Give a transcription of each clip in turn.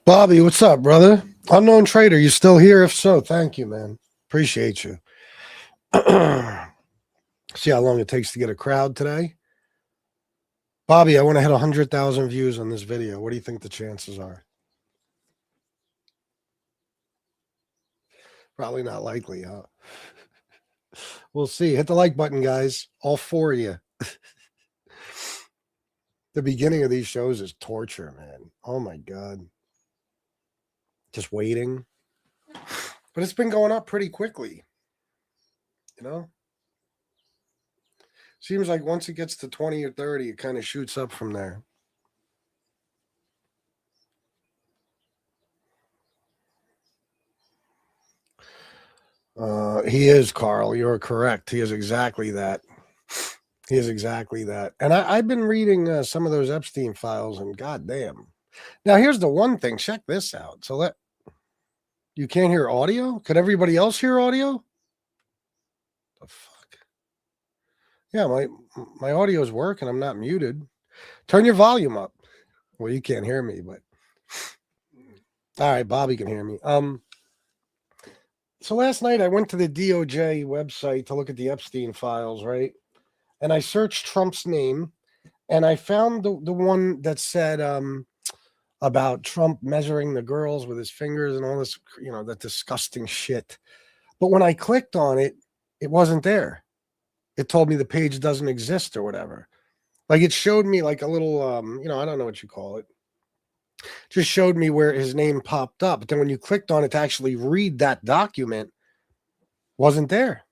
Bobby, what's up, brother? Unknown trader, you still here? If so, thank you, man. Appreciate you. See how long it takes to get a crowd today? Bobby, I want to hit 100,000 views on this video. What do you think the chances are? Probably not likely, huh? We'll see. Hit the like button, guys. All four of you. The beginning of these shows is torture, man. Oh, my God. Just waiting. But it's been going up pretty quickly. You know? Seems like once it gets to 20 or 30, it kind of shoots up from there. He is, Carl. You're correct. He is exactly that. He is exactly that. And I've been reading some of those Epstein files, and goddamn. Now, here's the one thing. Check this out. So you can't hear audio? Could everybody else hear audio? The fuck? Yeah, my audio is working. I'm not muted. Turn your volume up. Well, you can't hear me, but all right, Bobby can hear me. So last night I went to the DOJ website to look at the Epstein files, right? And I searched Trump's name, and I found the one that said about Trump measuring the girls with his fingers and all this, that disgusting shit. But when I clicked on it, it wasn't there. It told me the page doesn't exist or whatever. Like it showed me like a little, I don't know what you call it. Just showed me where his name popped up. But then when you clicked on it to actually read that document, wasn't there.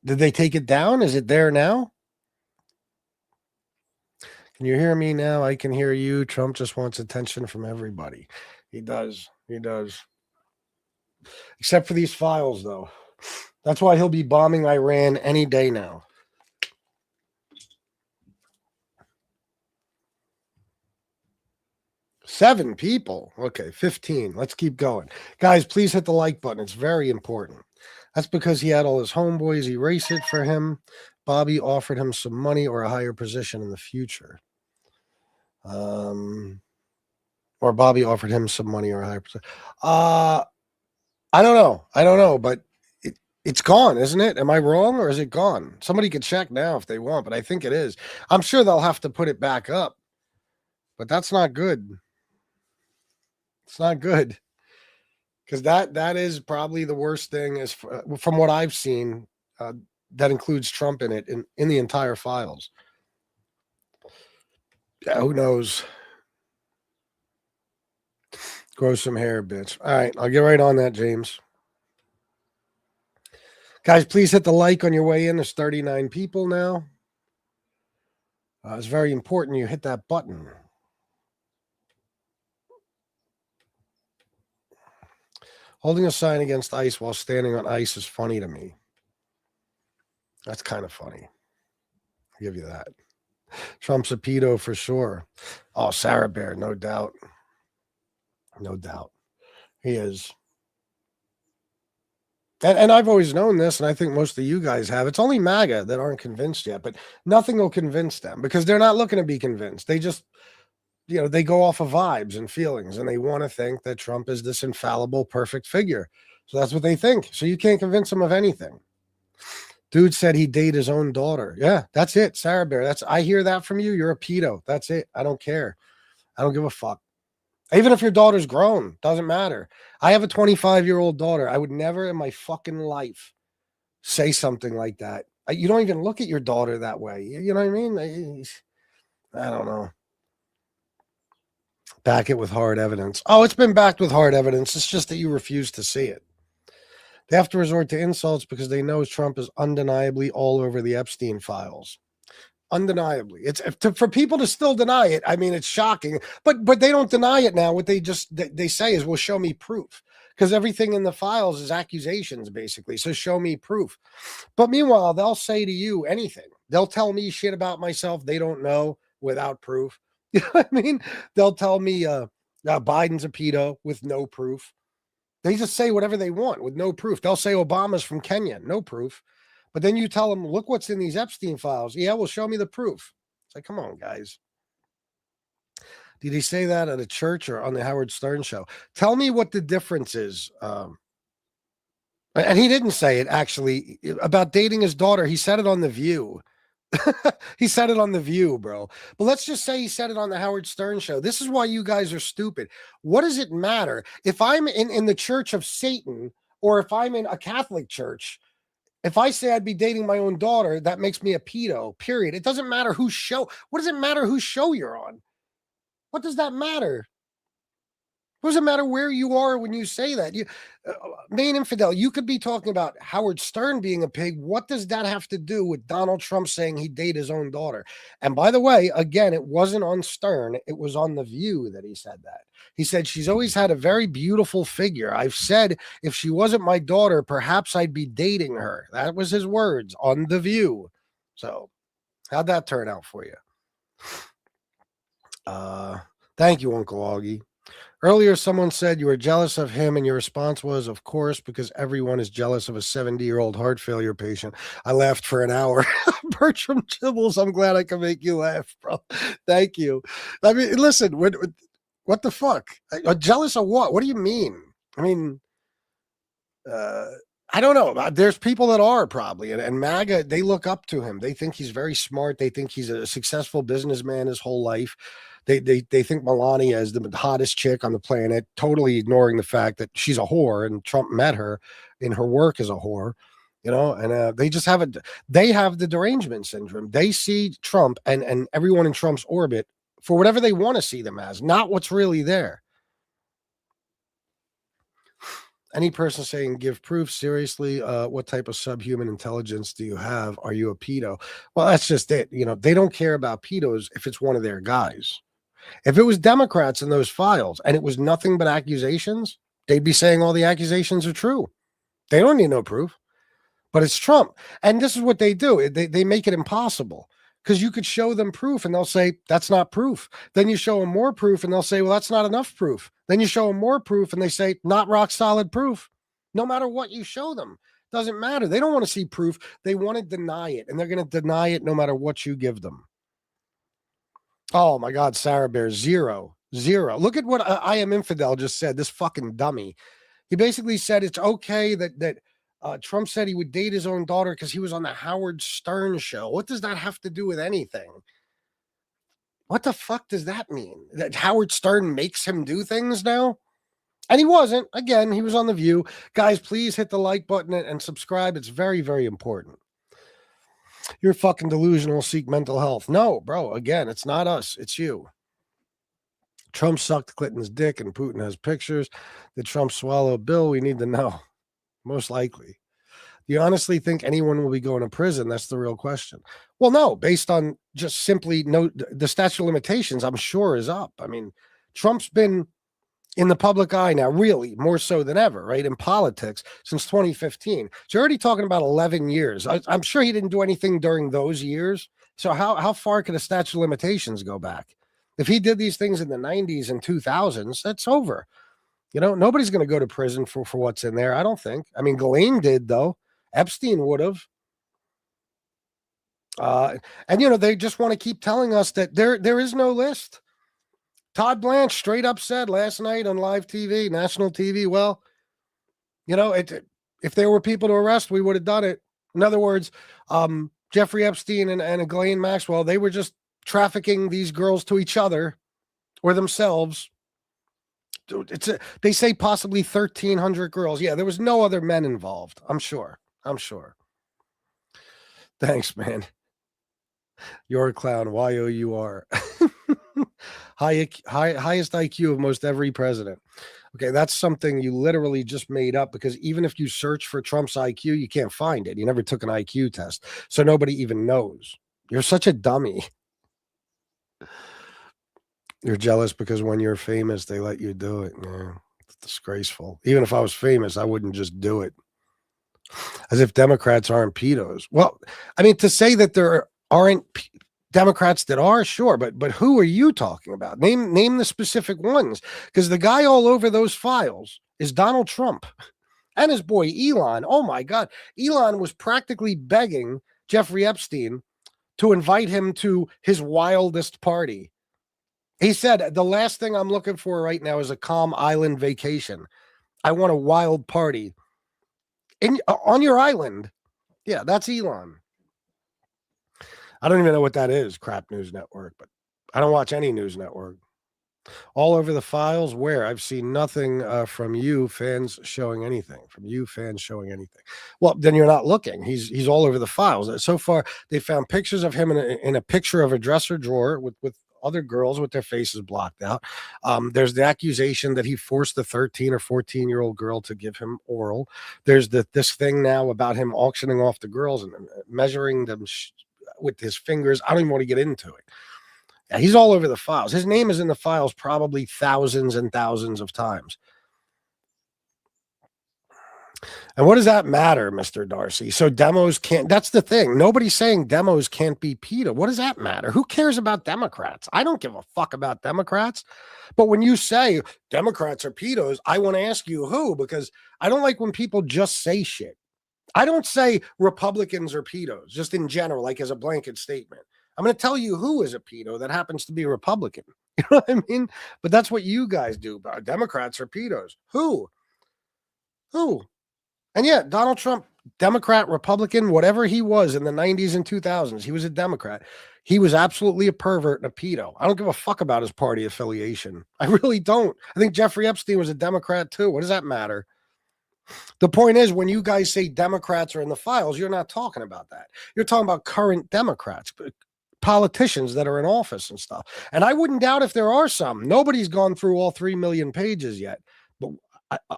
Did they take it down? Is it there now? Can you hear me now? I can hear you. Trump just wants attention from everybody. He does. He does. Except for these files, though. That's why he'll be bombing Iran any day now. Seven people. Okay, 15. Let's keep going. Guys, please hit the like button. It's very important. That's because he had all his homeboys erase it for him. Bobby offered him some money or a higher position in the future. Or Bobby offered him some money or a higher position. I don't know, but it's gone, isn't it? Am I wrong, or is it gone? Somebody could check now if they want, but I think it is. I'm sure they'll have to put it back up, but that's not good. It's not good, because that is probably the worst thing is from what I've seen that includes Trump in it in the entire files. Yeah, who knows? Grow some hair, bitch. All right, I'll get right on that, James. Guys, please hit the like on your way in. There's 39 people now. It's very important you hit that button. Holding a sign against ice while standing on ice is funny to me. That's kind of funny. I'll give you that. Trump's a pedo for sure. Oh, Sarah Bear, no doubt. No doubt. He is. And I've always known this, and I think most of you guys have. It's only MAGA that aren't convinced yet, but nothing will convince them because they're not looking to be convinced. They just, they go off of vibes and feelings, and they want to think that Trump is this infallible, perfect figure. So that's what they think. So you can't convince them of anything. Dude said he'd date his own daughter. Yeah, that's it, Sarah Bear. I hear that from you. You're a pedo. That's it. I don't care. I don't give a fuck. Even if your daughter's grown, doesn't matter. I have a 25-year-old daughter. I would never in my fucking life say something like that. You don't even look at your daughter that way. You know what I mean? I don't know. Back it with hard evidence. Oh, it's been backed with hard evidence. It's just that you refuse to see it. They have to resort to insults because they know Trump is undeniably all over the Epstein files. Undeniably. It's for people to still deny it. I mean, it's shocking, but they don't deny it now. What they say is, well, show me proof, because everything in the files is accusations, basically. So show me proof. But meanwhile, they'll say to you anything. They'll tell me shit about myself they don't know without proof. You know what I mean? They'll tell me Biden's a pedo with no proof. They just say whatever they want with no proof. They'll say Obama's from Kenya, no proof. But then you tell them, look what's in these Epstein files. Yeah, well, show me the proof. It's like, come on, guys. Did he say that at a church or on the Howard Stern show? Tell me what the difference is. And he didn't say it actually about dating his daughter. He said it on The View. He said it on The View, bro. But let's just say he said it on the Howard Stern show. This is why you guys are stupid. What does it matter if I'm in the church of Satan or if I'm in a Catholic church? If I say I'd be dating my own daughter, that makes me a pedo, period. It doesn't matter whose show. What does it matter whose show you're on? What does that matter? What does it matter where you are when you say that? Main infidel, you could be talking about Howard Stern being a pig. What does that have to do with Donald Trump saying he'd date his own daughter? And by the way, again, it wasn't on Stern. It was on The View that he said that. He said, she's always had a very beautiful figure. I've said, if she wasn't my daughter, perhaps I'd be dating her. That was his words on The View. So how'd that turn out for you? Thank you, Uncle Augie. Earlier, someone said you were jealous of him, and your response was, of course, because everyone is jealous of a 70-year-old heart failure patient. I laughed for an hour. Bertram Chibbles, I'm glad I can make you laugh, bro. Thank you. I mean, listen, what the fuck? Jealous of what? What do you mean? I mean, I don't know. There's people that are probably, and MAGA, they look up to him. They think he's very smart. They think he's a successful businessman his whole life. They think Melania is the hottest chick on the planet, totally ignoring the fact that she's a whore and Trump met her in her work as a whore, and they just have they have the derangement syndrome. They see Trump and everyone in Trump's orbit for whatever they want to see them as, not what's really there. Any person saying give proof, seriously, what type of subhuman intelligence do you have? Are you a pedo? Well, that's just it. They don't care about pedos if it's one of their guys. If it was Democrats in those files and it was nothing but accusations, they'd be saying all the accusations are true. They don't need no proof. But it's Trump. And this is what they do. They make it impossible because you could show them proof and they'll say, that's not proof. Then you show them more proof and they'll say, well, that's not enough proof. Then you show them more proof and they say, not rock solid proof. No matter what you show them. Doesn't matter. They don't want to see proof. They want to deny it. And they're going to deny it no matter what you give them. Oh my God, Sarah Bear, zero. Look at what I Am Infidel just said, this fucking dummy. He basically said it's okay that Trump said he would date his own daughter because he was on the Howard Stern show. What does that have to do with anything? What the fuck does that mean? That Howard Stern makes him do things now? And he wasn't. Again, he was on The View. Guys, please hit the like button and subscribe. It's very, very important. You're fucking delusional, seek mental health. No, bro, again, it's not us. It's you. Trump sucked Clinton's dick and Putin has pictures. Did Trump swallow a bill? We need to know. Most likely. Do you honestly think anyone will be going to prison? That's the real question. Well, no, based on just simply the statute of limitations, I'm sure is up. I mean, Trump's been in the public eye now, really, more so than ever, right, in politics since 2015. So you're already talking about 11 years. I'm sure he didn't do anything during those years. So how far could a statute of limitations go back? If he did these things in the 90s and 2000s, that's over. Nobody's going to go to prison for what's in there, I don't think. I mean, Ghislaine did, though. Epstein would have. And, they just want to keep telling us that there is no list. Todd Blanche straight up said last night on live TV, national TV, well, if there were people to arrest, we would have done it. In other words, Jeffrey Epstein and Ghislaine Maxwell, they were just trafficking these girls to each other or themselves. They say possibly 1,300 girls. Yeah, there was no other men involved. I'm sure. Thanks, man. You're a clown. Y-O-U-R. Highest IQ of most every president. Okay, that's something you literally just made up because even if you search for Trump's IQ, you can't find it. You never took an IQ test, so nobody even knows. You're such a dummy. You're jealous because when you're famous, they let you do it. Yeah, it's disgraceful. Even if I was famous, I wouldn't just do it. As if Democrats aren't pedos. Well, I mean, to say that there aren't Democrats that are, sure, but who are you talking about? Name the specific ones, because the guy all over those files is Donald Trump and his boy Elon. Oh my God, Elon was practically begging Jeffrey Epstein to invite him to his wildest party. He said, the last thing I'm looking for right now is a calm island vacation. I want a wild party on your island. Yeah, that's Elon. I don't even know what that is, Crap News Network, but I don't watch any news network. All over the files where I've seen nothing from you fans showing anything. Well, then you're not looking. He's all over the files. So far, they found pictures of him in a picture of a dresser drawer with other girls with their faces blocked out. There's the accusation that he forced the 13 or 14-year-old girl to give him oral. There's this thing now about him auctioning off the girls and measuring them with his fingers. I don't even want to get into it. Yeah, he's all over the files. His name is in the files probably thousands and thousands of times. And what does that matter, Mr. Darcy? So demos can't, that's the thing. Nobody's saying demos can't be PETA. What does that matter? Who cares about Democrats? I don't give a fuck about Democrats. But when you say Democrats are pedos, I want to ask you who, because I don't like when people just say shit. I don't say Republicans are pedos, just in general, like as a blanket statement. I'm going to tell you who is a pedo that happens to be a Republican. You know what I mean? But that's what you guys do. Democrats are pedos. Who? And yeah, Donald Trump, Democrat, Republican, whatever he was in the 90s and 2000s, he was a Democrat. He was absolutely a pervert and a pedo. I don't give a fuck about his party affiliation. I really don't. I think Jeffrey Epstein was a Democrat too. What does that matter? The point is, when you guys say Democrats are in the files, you're not talking about that. You're talking about current Democrats, politicians that are in office and stuff. And I wouldn't doubt if there are some. Nobody's gone through all 3 million pages yet, but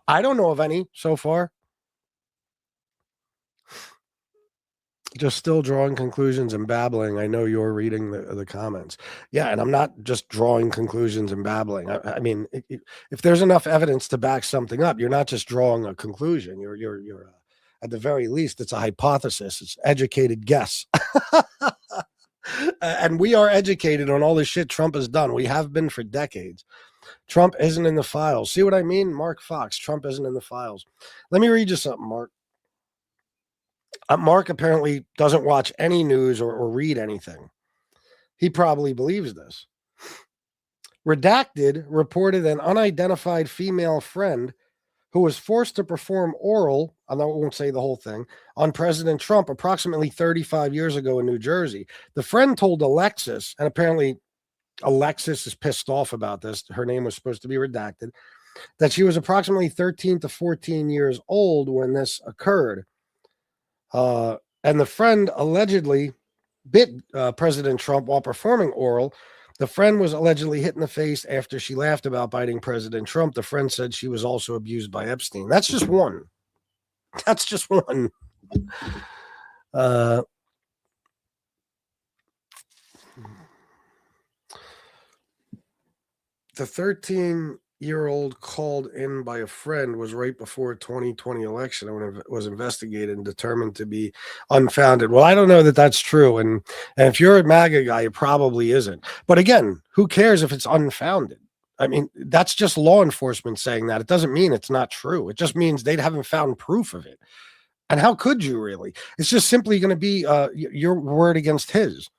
I don't know of any so far. Just still drawing conclusions and babbling. I know you're reading the comments. Yeah, and I'm not just drawing conclusions and babbling. I mean, if there's enough evidence to back something up, you're not just drawing a conclusion. You're at the very least, it's a hypothesis. It's educated guess. And we are educated on all the shit Trump has done. We have been for decades. Trump isn't in the files. See what I mean? Mark Fox, Trump isn't in the files. Let me read you something, Mark. Mark apparently doesn't watch any news or read anything. He probably believes this. Redacted reported an unidentified female friend who was forced to perform oral, I won't say the whole thing, on President Trump approximately 35 years ago in New Jersey. The friend told Alexis, and apparently Alexis is pissed off about this. Her name was supposed to be redacted, that she was approximately 13 to 14 years old when this occurred. And the friend allegedly bit President Trump while performing oral. The friend was allegedly hit in the face after she laughed about biting President Trump. The friend said she was also abused by Epstein. That's just one. That's just one. The 13-year-old called in by a friend was right before 2020 election when it was investigated and determined to be unfounded. Well, I don't know that that's true. And if you're a MAGA guy, it probably isn't. But again, who cares if it's unfounded? I mean, that's just law enforcement saying that. It doesn't mean it's not true. It just means they haven't found proof of it. And how could you really? It's just simply going to be your word against his.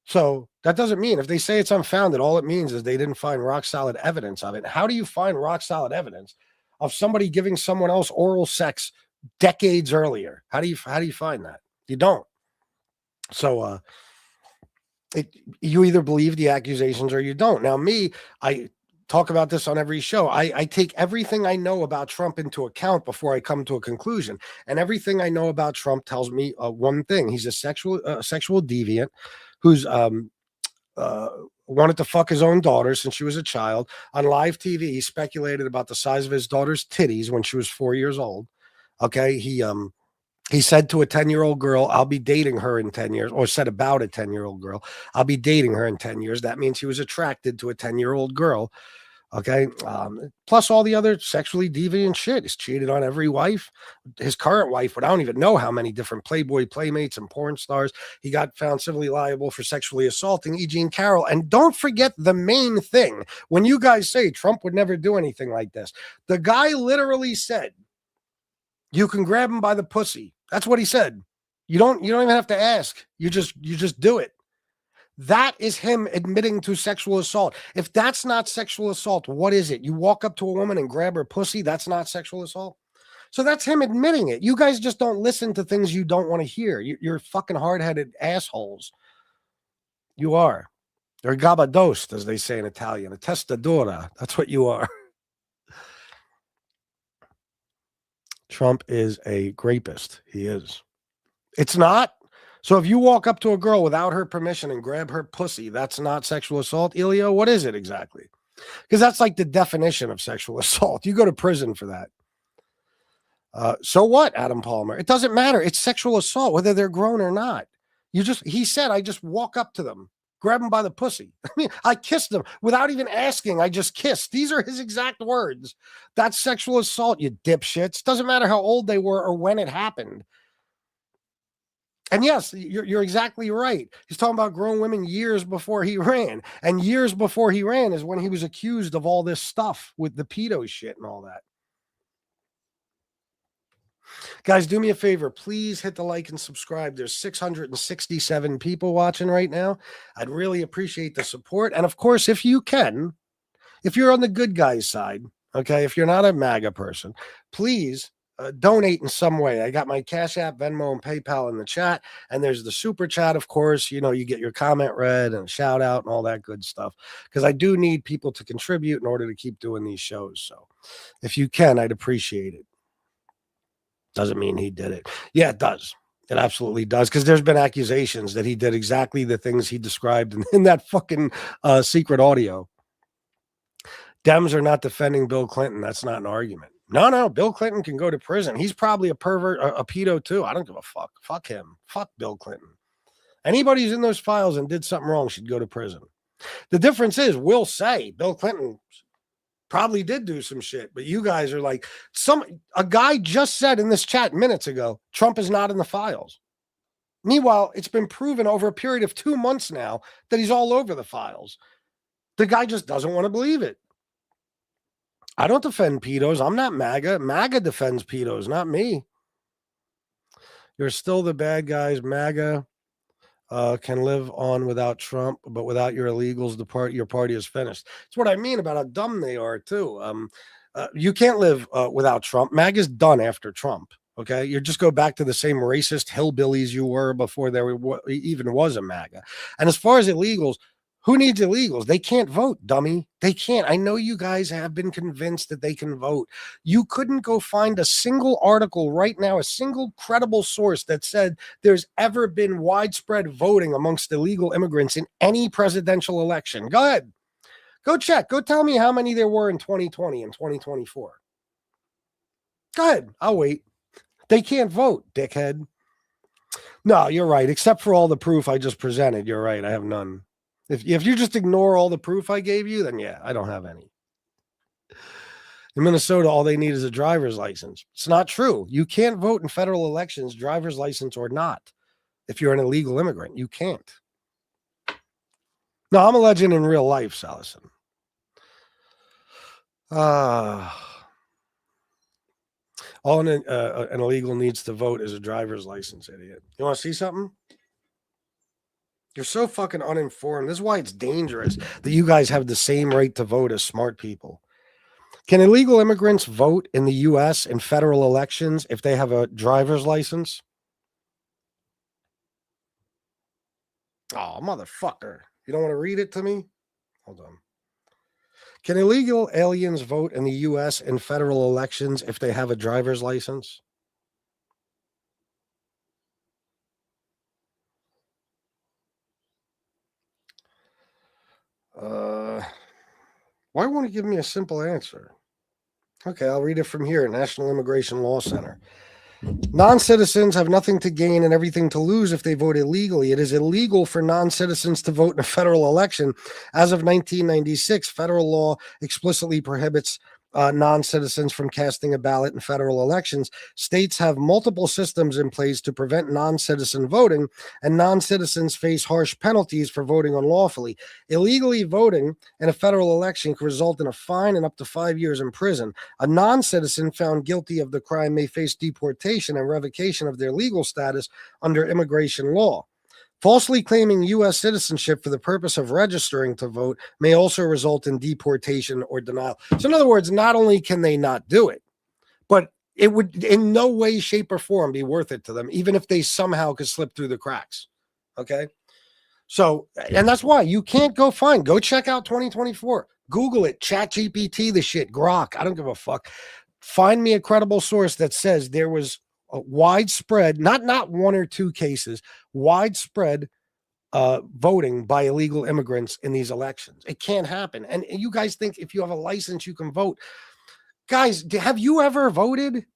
So that doesn't mean if they say it's unfounded, all it means is they didn't find rock solid evidence of it. How do you find rock solid evidence of somebody giving someone else oral sex decades earlier? How do you find that? You don't. So you either believe the accusations or you don't. Now, me, I talk about this on every show. I take everything I know about Trump into account before I come to a conclusion. And everything I know about Trump tells me one thing. He's a sexual deviant who's wanted to fuck his own daughter since she was a child. On live TV, he speculated about the size of his daughter's titties when she was 4 years old. Okay, he said to a 10-year-old girl, I'll be dating her in 10 years, or said about a 10-year-old girl, I'll be dating her in 10 years. That means he was attracted to a 10-year-old girl. Okay. Plus all the other sexually deviant shit. He's cheated on every wife, his current wife, but I don't even know how many different Playboy playmates and porn stars. He got found civilly liable for sexually assaulting E. Jean Carroll. And don't forget the main thing. When you guys say Trump would never do anything like this, the guy literally said, you can grab him by the pussy. That's what he said. You don't even have to ask. You just do it. That is him admitting to sexual assault. If that's not sexual assault, what is it? You walk up to a woman and grab her pussy, that's not sexual assault? So that's him admitting it. You guys just don't listen to things you don't want to hear. You're fucking hard-headed assholes. You are. You're gabadost, as they say in Italian. A testadora. That's what you are. Trump is a rapist. He is. It's not. So if you walk up to a girl without her permission and grab her pussy, that's not sexual assault, Elio? What is it exactly? Because that's like the definition of sexual assault. You go to prison for that. So what, Adam Palmer? It doesn't matter. It's sexual assault, whether they're grown or not. He said, I just walk up to them, grab them by the pussy. I mean, I kissed them without even asking. I just kissed. These are his exact words. That's sexual assault, you dipshits. Doesn't matter how old they were or when it happened. And yes, you're exactly right. He's talking about grown women years before he ran. And years before he ran is when he was accused of all this stuff with the pedo shit and all that. Guys, do me a favor. Please hit the like and subscribe. There's 667 people watching right now. I'd really appreciate the support. And of course, if you can, if you're on the good guys side, okay, if you're not a MAGA person, please donate in some way. I got my Cash App, Venmo, and PayPal in the chat. And there's the super chat, of course. You know, you get your comment read and shout out and all that good stuff. Because I do need people to contribute in order to keep doing these shows. So if you can, I'd appreciate it. Doesn't mean he did it. Yeah, it does. It absolutely does. Because there's been accusations that he did exactly the things he described in that fucking secret audio. Dems are not defending Bill Clinton. That's not an argument. No. Bill Clinton can go to prison. He's probably a pervert, a pedo too. I don't give a fuck. Fuck him. Fuck Bill Clinton. Anybody who's in those files and did something wrong should go to prison. The difference is, we'll say Bill Clinton probably did do some shit, but you guys are like, a guy just said in this chat minutes ago, Trump is not in the files. Meanwhile, it's been proven over a period of 2 months now that he's all over the files. The guy just doesn't want to believe it. I don't defend pedos. I'm not MAGA. MAGA defends pedos, not me. You're still the bad guys. MAGA can live on without Trump, but without your illegals, your party is finished. That's what I mean about how dumb they are too. You can't live without Trump. MAGA's done after Trump. Okay, you just go back to the same racist hillbillies you were before there even was a MAGA. And as far as illegals, who needs illegals? They can't vote, dummy. They can't. I know you guys have been convinced that they can vote. You couldn't go find a single article right now, a single credible source that said there's ever been widespread voting amongst illegal immigrants in any presidential election. Go ahead. Go check. Go tell me how many there were in 2020 and 2024. Go ahead. I'll wait. They can't vote, dickhead. No, you're right. Except for all the proof I just presented. You're right. I have none. If you just ignore all the proof I gave you, then yeah, I don't have any. In Minnesota, all they need is a driver's license. It's not true. You can't vote in federal elections, driver's license or not. If you're an illegal immigrant, you can't. No, I'm a legend in real life, Salison. All an illegal needs to vote is a driver's license, idiot. You want to see something? You're so fucking uninformed. This is why it's dangerous that you guys have the same right to vote as smart people. Can illegal immigrants vote in the U.S. in federal elections if they have a driver's license? Oh, motherfucker. You don't want to read it to me? Hold on. Can illegal aliens vote in the U.S. in federal elections if they have a driver's license? Why won't he give me a simple answer? Okay, I'll read it from here. National Immigration Law Center. Non-citizens have nothing to gain and everything to lose if they vote illegally. It is illegal for non-citizens to vote in a federal election. As of 1996, federal law explicitly prohibits non-citizens from casting a ballot in federal elections. States have multiple systems in place to prevent non-citizen voting, and non-citizens face harsh penalties for voting unlawfully. Illegally voting in a federal election can result in a fine and up to 5 years in prison. A non-citizen found guilty of the crime may face deportation and revocation of their legal status under immigration law. Falsely claiming U.S. citizenship for the purpose of registering to vote may also result in deportation or denial. So in other words, not only can they not do it, but it would in no way, shape, or form be worth it to them, even if they somehow could slip through the cracks. Okay? So, and that's why you can't go check out 2024. Google it, Chat GPT, the shit, Grok. I don't give a fuck. Find me a credible source that says there was a widespread, not one or two cases, widespread voting by illegal immigrants in these elections. It can't happen. And you guys think if you have a license, you can vote. Guys, have you ever voted?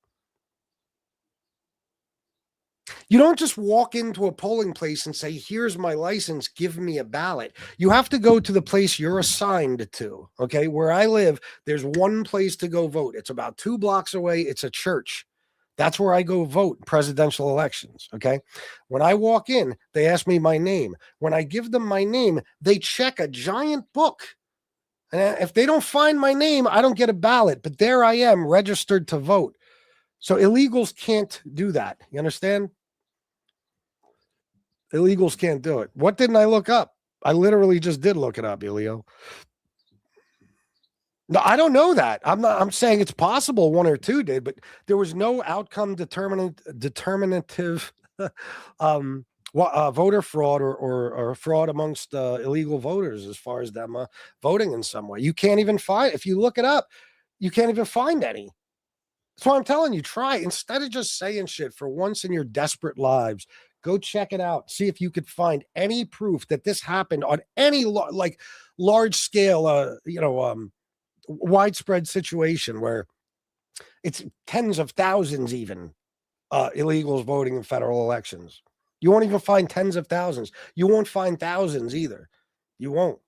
You don't just walk into a polling place and say, here's my license, give me a ballot. You have to go to the place you're assigned to. Okay. Where I live, there's one place to go vote. It's about 2 blocks away. It's a church. That's where I go vote in presidential elections. Okay. When I walk in, they ask me my name. When I give them my name, they check a giant book. And if they don't find my name, I don't get a ballot. But there I am, registered to vote. So illegals can't do that. You understand? Illegals can't do it. What didn't I look up? I literally just did look it up, Elio. No, I don't know that. I'm saying it's possible one or two did, but there was no outcome determinative voter fraud or fraud amongst illegal voters as far as them voting in some way. You can't even find, if you look it up, you can't even find any. That's why I'm telling you, try. Instead of just saying shit for once in your desperate lives, go check it out. See if you could find any proof that this happened on any large scale, widespread situation where it's tens of thousands even illegals voting in federal elections. You won't even find tens of thousands. You won't find thousands either. You won't.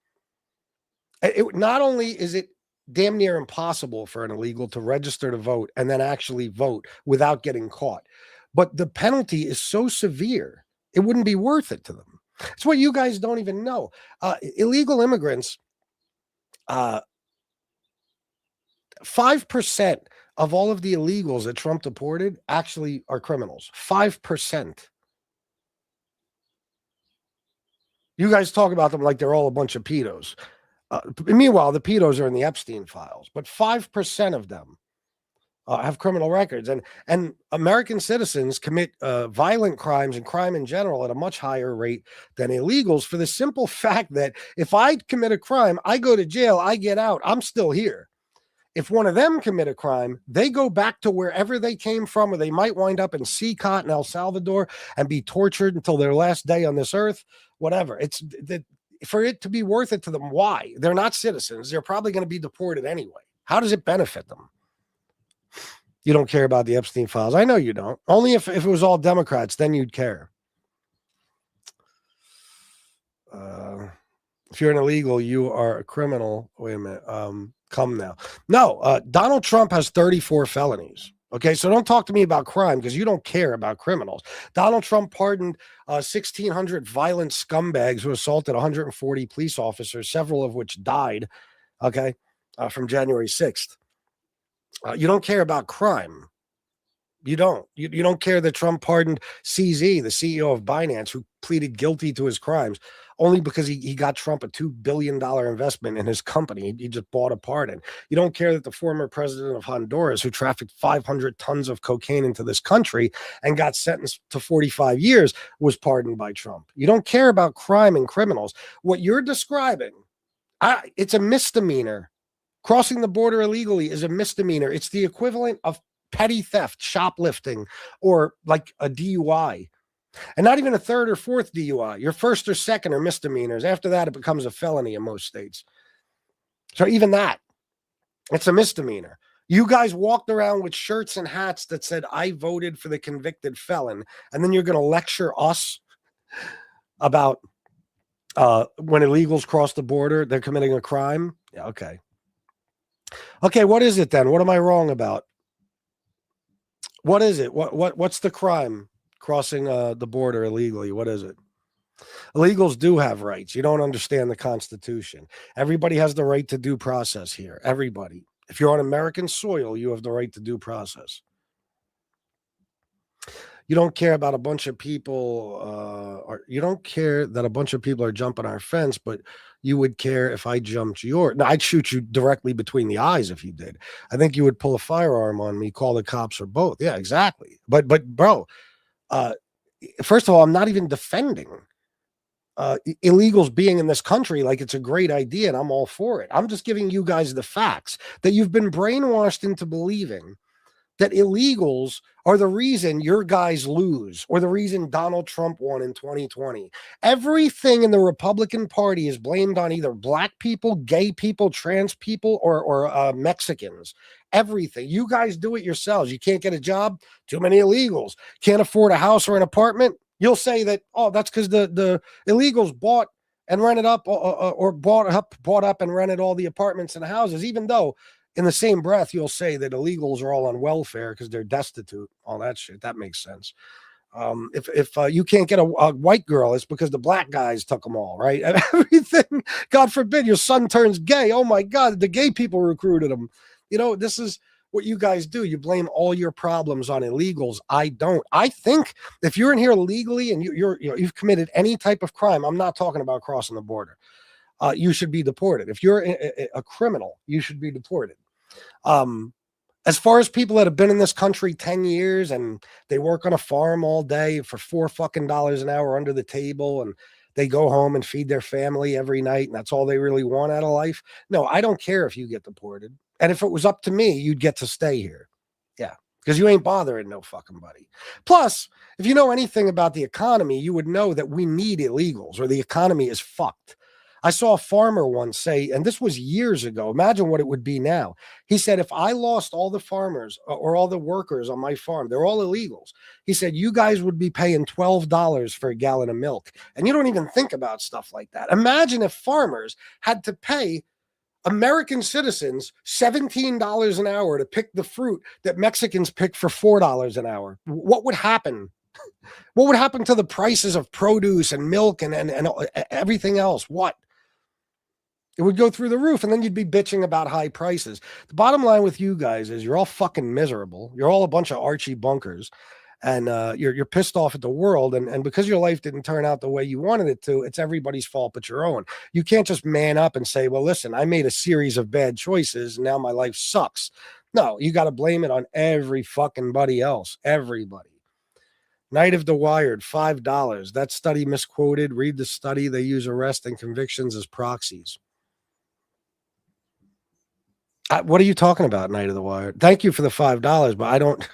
Not only is it damn near impossible for an illegal to register to vote and then actually vote without getting caught, but the penalty is so severe, it wouldn't be worth it to them. It's what you guys don't even know. Illegal immigrants, 5% of all of the illegals that Trump deported actually are criminals. 5%. You guys talk about them like they're all a bunch of pedos. Meanwhile, the pedos are in the Epstein files, but 5% of them have criminal records. And American citizens commit violent crimes and crime in general at a much higher rate than illegals, for the simple fact that if I commit a crime, I go to jail, I get out, I'm still here. If one of them commit a crime, they go back to wherever they came from, or they might wind up in Secot in El Salvador and be tortured until their last day on this earth, whatever. It's for it to be worth it to them. Why? They're not citizens. They're probably going to be deported anyway. How does it benefit them? You don't care about the Epstein files. I know you don't. Only if it was all Democrats, then you'd care. If you're an illegal, you are a criminal. Wait a minute. Come now. No, Donald Trump has 34 felonies. Okay, so don't talk to me about crime because you don't care about criminals. Donald Trump pardoned 1,600 violent scumbags who assaulted 140 police officers, several of which died, okay, from January 6th. You don't care about crime. You don't. You don't care that Trump pardoned CZ, the CEO of Binance, who pleaded guilty to his crimes only because he got Trump a $2 billion investment in his company. He just bought a pardon. You don't care that the former president of Honduras, who trafficked 500 tons of cocaine into this country and got sentenced to 45 years, was pardoned by Trump. You don't care about crime and criminals. What you're describing, it's a misdemeanor. Crossing the border illegally is a misdemeanor. It's the equivalent of petty theft, shoplifting, or like a DUI. And not even a third or fourth DUI. Your first or second are misdemeanors. After that, it becomes a felony in most states. So even that, it's a misdemeanor. You guys walked around with shirts and hats that said, I voted for the convicted felon. And then you're going to lecture us about when illegals cross the border, they're committing a crime? Yeah, okay. Okay, what is it then? What am I wrong about? What is it? What's the crime? Crossing the border illegally. What is it? Illegals do have rights. You don't understand the Constitution. Everybody has the right to due process here. Everybody. If you're on American soil, you have the right to due process. You don't care about a bunch of people, or you don't care that a bunch of people are jumping our fence, but you would care if I jumped yours. No, I'd shoot you directly between the eyes if you did. I think you would pull a firearm on me, call the cops, or both. Yeah, exactly. But bro, uh, first of all, I'm not even defending illegals being in this country like it's a great idea and I'm all for it. I'm just giving you guys the facts that you've been brainwashed into believing that illegals are the reason your guys lose or the reason Donald Trump won in 2020. Everything in the Republican Party is blamed on either black people, gay people, trans people, or Mexicans. Everything. You guys do it yourselves. You can't get a job? Too many illegals. Can't afford a house or an apartment? You'll say that, oh, that's because the illegals bought and rented up or bought up and rented all the apartments and houses, even though in the same breath, you'll say that illegals are all on welfare because they're destitute, all that shit. That makes sense. If you can't get a white girl, it's because the black guys took them all, right? Everything, God forbid, your son turns gay. Oh my God, the gay people recruited him. You know, this is what you guys do. You blame all your problems on illegals. I don't. I think if you're in here legally and you've committed any type of crime, I'm not talking about crossing the border. You should be deported. If you're a criminal, you should be deported. As far as people that have been in this country 10 years and they work on a farm all day for $4 an hour under the table and they go home and feed their family every night and that's all they really want out of life. No, I don't care if you get deported. And if it was up to me, you'd get to stay here. Yeah, because you ain't bothering no fucking buddy. Plus, if you know anything about the economy, you would know that we need illegals or the economy is fucked. I saw a farmer once say, and this was years ago, imagine what it would be now. He said, if I lost all the farmers or all the workers on my farm, they're all illegals. He said, you guys would be paying $12 for a gallon of milk. And you don't even think about stuff like that. Imagine if farmers had to pay American citizens $17 an hour to pick the fruit that Mexicans pick for $4 an hour. What would happen? What would happen to the prices of produce and milk and everything else? What? It would go through the roof, and then you'd be bitching about high prices. The bottom line with you guys is you're all fucking miserable. You're all a bunch of Archie bunkers, and you're pissed off at the world. And because your life didn't turn out the way you wanted it to, it's everybody's fault but your own. You can't just man up and say, well, listen, I made a series of bad choices, and now my life sucks. No, you got to blame it on every fucking buddy else. Everybody. Night of the Wired, $5. That study misquoted. Read the study. They use arrest and convictions as proxies. What are you talking about, Night of the Wired? Thank you for the $5, but I don't.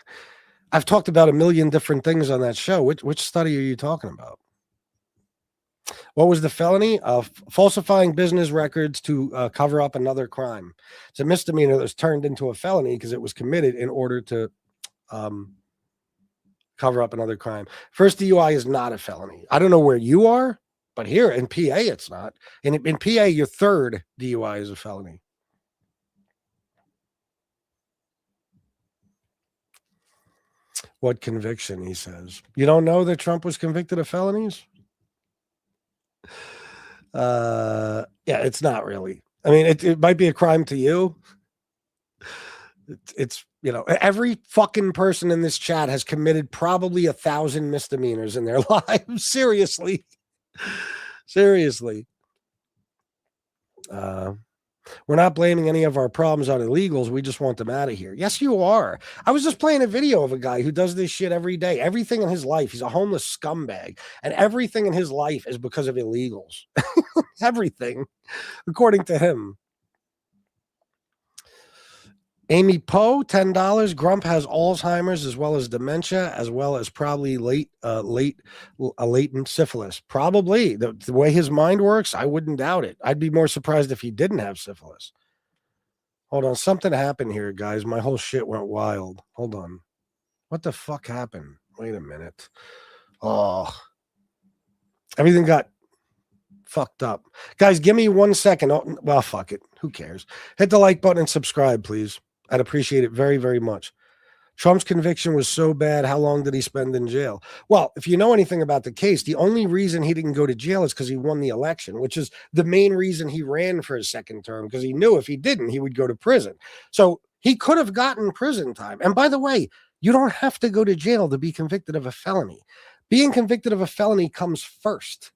I've talked about a million different things on that show. Which study are you talking about? What was the felony? Falsifying business records to cover up another crime. It's a misdemeanor that was turned into a felony because it was committed in order to cover up another crime. First DUI is not a felony. I don't know where you are, but here in PA, it's not. In PA, your third DUI is a felony. What conviction, he says. You don't know that Trump was convicted of felonies? Yeah, it's not really. I mean, it might be a crime to you. It's you know, every fucking person in this chat has committed probably 1,000 misdemeanors in their lives. Seriously. Seriously. We're not blaming any of our problems on illegals. We just want them out of here. Yes, you are. I was just playing a video of a guy who does this shit every day. Everything in his life, he's a homeless scumbag. And everything in his life is because of illegals. Everything, according to him. Amy Poe, $10. Grump has Alzheimer's as well as dementia, as well as probably latent syphilis. Probably. The way his mind works, I wouldn't doubt it. I'd be more surprised if he didn't have syphilis. Hold on. Something happened here, guys. My whole shit went wild. Hold on. What the fuck happened? Wait a minute. Oh. Everything got fucked up. Guys, give me 1 second. Oh, well, fuck it. Who cares? Hit the like button and subscribe, please. I'd appreciate it very, very much. Trump's conviction was so bad. How long did he spend in jail? Well, if you know anything about the case, the only reason he didn't go to jail is because he won the election, which is the main reason he ran for his second term, because he knew if he didn't, he would go to prison. So he could have gotten prison time. And by the way, You don't have to go to jail to be convicted of a felony. Being convicted of a felony comes first.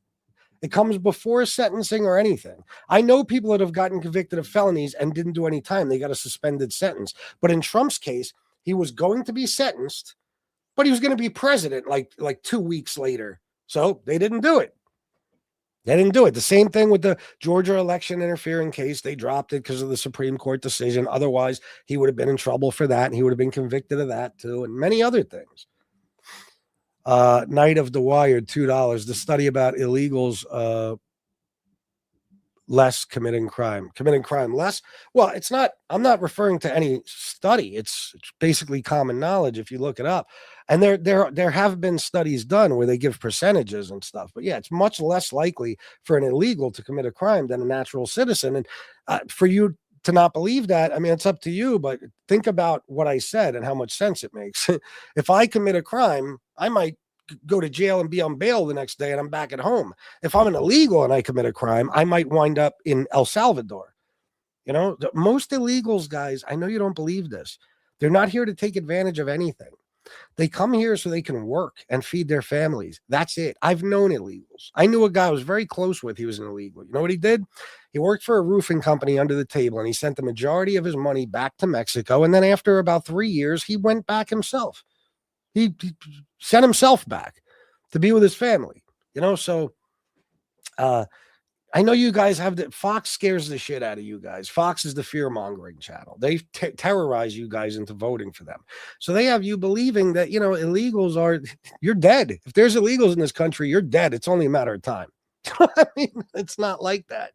It comes before sentencing or anything. I know people that have gotten convicted of felonies and didn't do any time. They got a suspended sentence. But in Trump's case, he was going to be sentenced, but he was going to be president like 2 weeks later. So they didn't do it. They didn't do it. The same thing with the Georgia election interfering case. They dropped it because of the Supreme Court decision. Otherwise, he would have been in trouble for that, and he would have been convicted of that too, and many other things. Night of the Wired, $2. The study about illegals less committing crime less. Well, it's not, I'm not referring to any study. It's basically common knowledge if you look it up. And there have been studies done where they give percentages and stuff. But yeah, it's much less likely for an illegal to commit a crime than a natural citizen. And for you to not believe that, I mean, it's up to you, but think about what I said and how much sense it makes. If I commit a crime, I might go to jail and be on bail the next day and I'm back at home. If I'm an illegal and I commit a crime, I might wind up in El Salvador. You know, most illegals, guys, I know you don't believe this. They're not here to take advantage of anything. They come here so they can work and feed their families. That's it. I've known illegals. I knew a guy I was very close with. He was an illegal. You know what he did? He worked for a roofing company under the table and he sent the majority of his money back to Mexico. And then after about 3 years, he went back himself. He sent himself back to be with his family, you know? So I know you guys have Fox scares the shit out of you guys. Fox is the fear mongering channel. They terrorize you guys into voting for them. So they have you believing that, you know, illegals are, you're dead. If there's illegals in this country, you're dead. It's only a matter of time. I mean, it's not like that.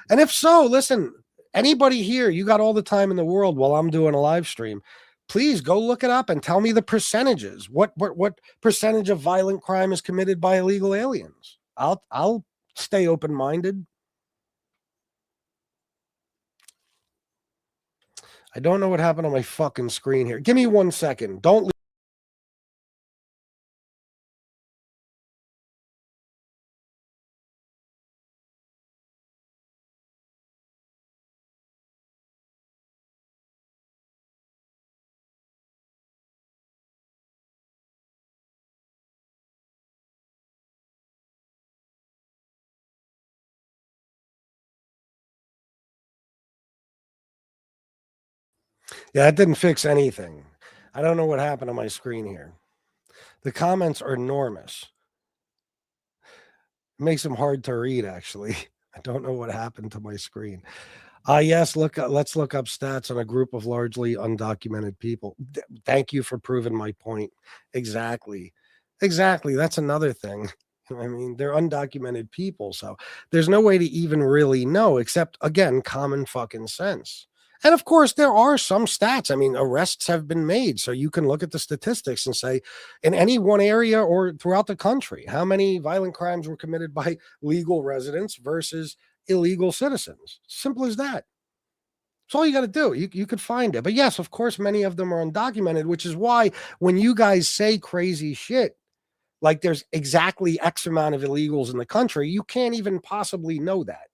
And if so, listen, anybody here, you got all the time in the world while I'm doing a live stream. Please go look it up and tell me the percentages. What percentage of violent crime is committed by illegal aliens? I'll stay open-minded. I don't know what happened on my fucking screen here. Give me 1 second. Don't leave. Yeah, it didn't fix anything. I don't know what happened on my screen here. The comments are enormous. It makes them hard to read, actually. I don't know what happened to my screen. Yes, let's look up stats on a group of largely undocumented people. Thank you for proving my point. Exactly. That's another thing. I mean, they're undocumented people, so there's no way to even really know, except, again, common fucking sense. And of course, there are some stats. I mean, arrests have been made, so you can look at the statistics and say, in any one area or throughout the country, how many violent crimes were committed by legal residents versus illegal citizens. Simple as that. That's all you got to do. You could find it. But yes, of course, many of them are undocumented, which is why when you guys say crazy shit, like there's exactly X amount of illegals in the country, you can't even possibly know that.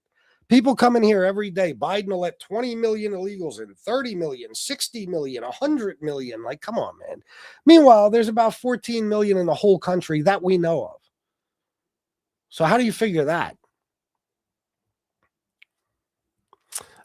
People come in here every day. Biden will let 20 million illegals in, 30 million, 60 million, 100 million. Like, come on, man. Meanwhile, there's about 14 million in the whole country that we know of. So how do you figure that?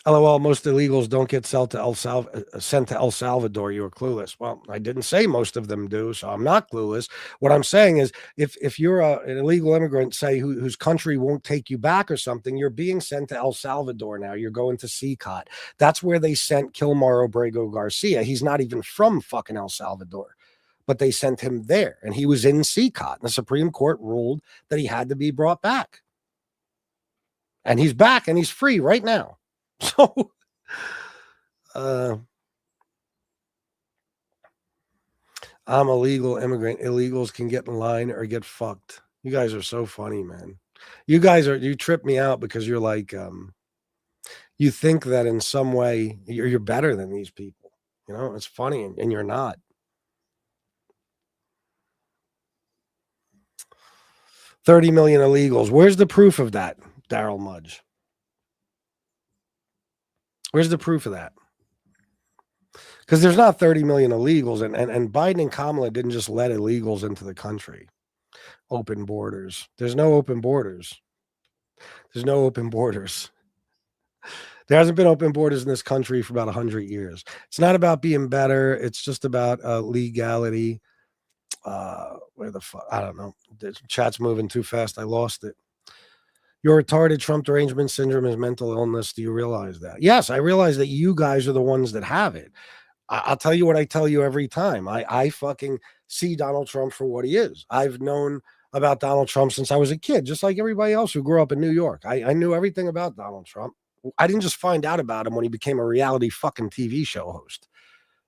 LOL, most illegals don't get sent to El Salvador. You were clueless. Well, I didn't say most of them do, so I'm not clueless. What I'm saying is if you're an illegal immigrant, say, whose country won't take you back or something, you're being sent to El Salvador now. You're going to CCOT. That's where they sent Kilmar Obrego Garcia. He's not even from fucking El Salvador, but they sent him there, and he was in CCOT. And the Supreme Court ruled that he had to be brought back. And he's back, and he's free right now. So, I'm a legal immigrant. Illegals can get in line or get fucked. You guys are so funny, man. You trip me out because you're like, you think that in some way you're better than these people. You know, it's funny, and you're not. 30 million illegals. Where's the proof of that, Daryl Mudge? Where's the proof of that? Because there's not 30 million illegals, and Biden and Kamala didn't just let illegals into the country. Open borders. There's no open borders. There's no open borders. There hasn't been open borders in this country for about 100 years. It's not about being better. It's just about legality. Where the fuck? I don't know. The chat's moving too fast. I lost it. Your retarded Trump derangement syndrome is mental illness. Do you realize that? Yes, I realize that you guys are the ones that have it. I'll tell you what I tell you every time. I fucking see Donald Trump for what he is. I've known about Donald Trump since I was a kid, just like everybody else who grew up in New York. I knew everything about Donald Trump. I didn't just find out about him when he became a reality fucking TV show host.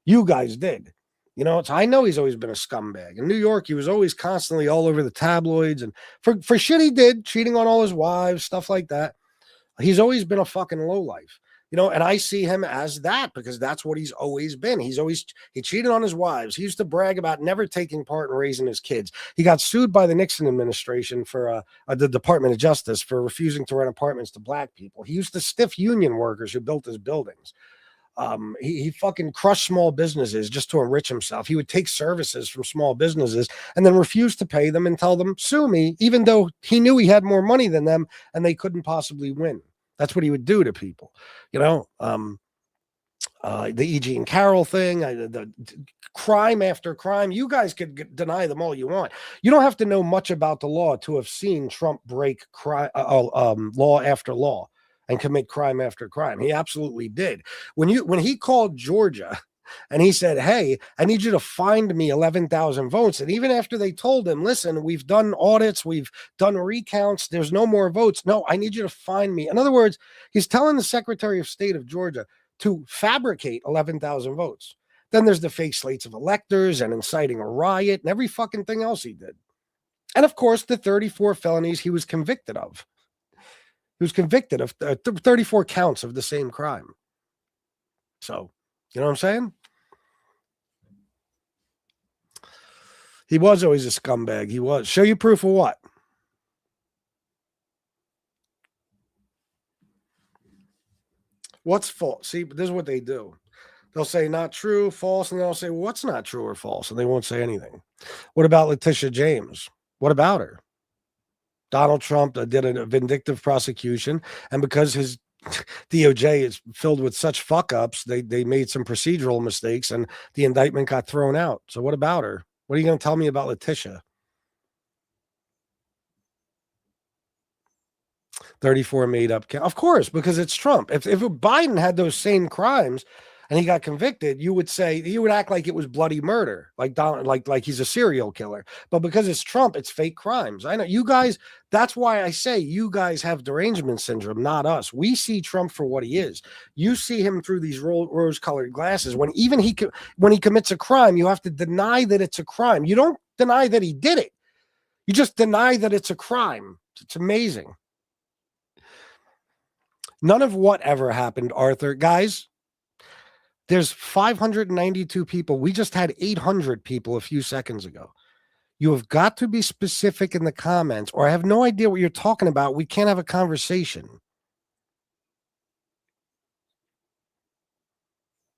You guys did. You know, I know he's always been a scumbag. In New York, he was always constantly all over the tabloids and for shit he did, cheating on all his wives, stuff like that. He's always been a fucking lowlife. You know, and I see him as that because that's what he's always been. He cheated on his wives. He used to brag about never taking part in raising his kids. He got sued by the Nixon administration for the Department of Justice for refusing to rent apartments to black people. He used to stiff union workers who built his buildings. He fucking crushed small businesses just to enrich himself. He would take services from small businesses and then refuse to pay them and tell them, sue me, even though he knew he had more money than them and they couldn't possibly win. That's what he would do to people, you know. The E.G. and Carroll thing, the crime after crime. You guys could deny them all you want. You don't have to know much about the law to have seen Trump break law after law and commit crime after crime. He absolutely did. When he called Georgia and he said, hey, I need you to find me 11,000 votes. And even after they told him, listen, we've done audits, we've done recounts, there's no more votes. No, I need you to find me. In other words, he's telling the Secretary of State of Georgia to fabricate 11,000 votes. Then there's the fake slates of electors and inciting a riot and every fucking thing else he did. And of course, the 34 felonies he was convicted of. He was convicted of 34 counts of the same crime. So, you know what I'm saying? He was always a scumbag. He was. Show you proof of what? What's false? See, this is what they do. They'll say not true, false, and they'll say, well, what's not true or false? And they won't say anything. What about Letitia James? What about her? Donald Trump did a vindictive prosecution, and because his DOJ is filled with such fuck-ups, they made some procedural mistakes, and the indictment got thrown out. So what about her? What are you going to tell me about Letitia? 34 made up. Of course, because it's Trump. If Biden had those same crimes and he got convicted, you would act like it was bloody murder, like he's a serial killer. But because it's Trump, it's fake crimes. I know you guys. That's why I say you guys have derangement syndrome, not us. We see Trump for what he is. You see him through these rose-colored glasses. When he commits a crime, you have to deny that it's a crime. You don't deny that he did it. You just deny that it's a crime. It's amazing. None of what ever happened, Arthur. Guys, there's 592 people. We just had 800 people a few seconds ago. You have got to be specific in the comments, or I have no idea what you're talking about. We can't have a conversation.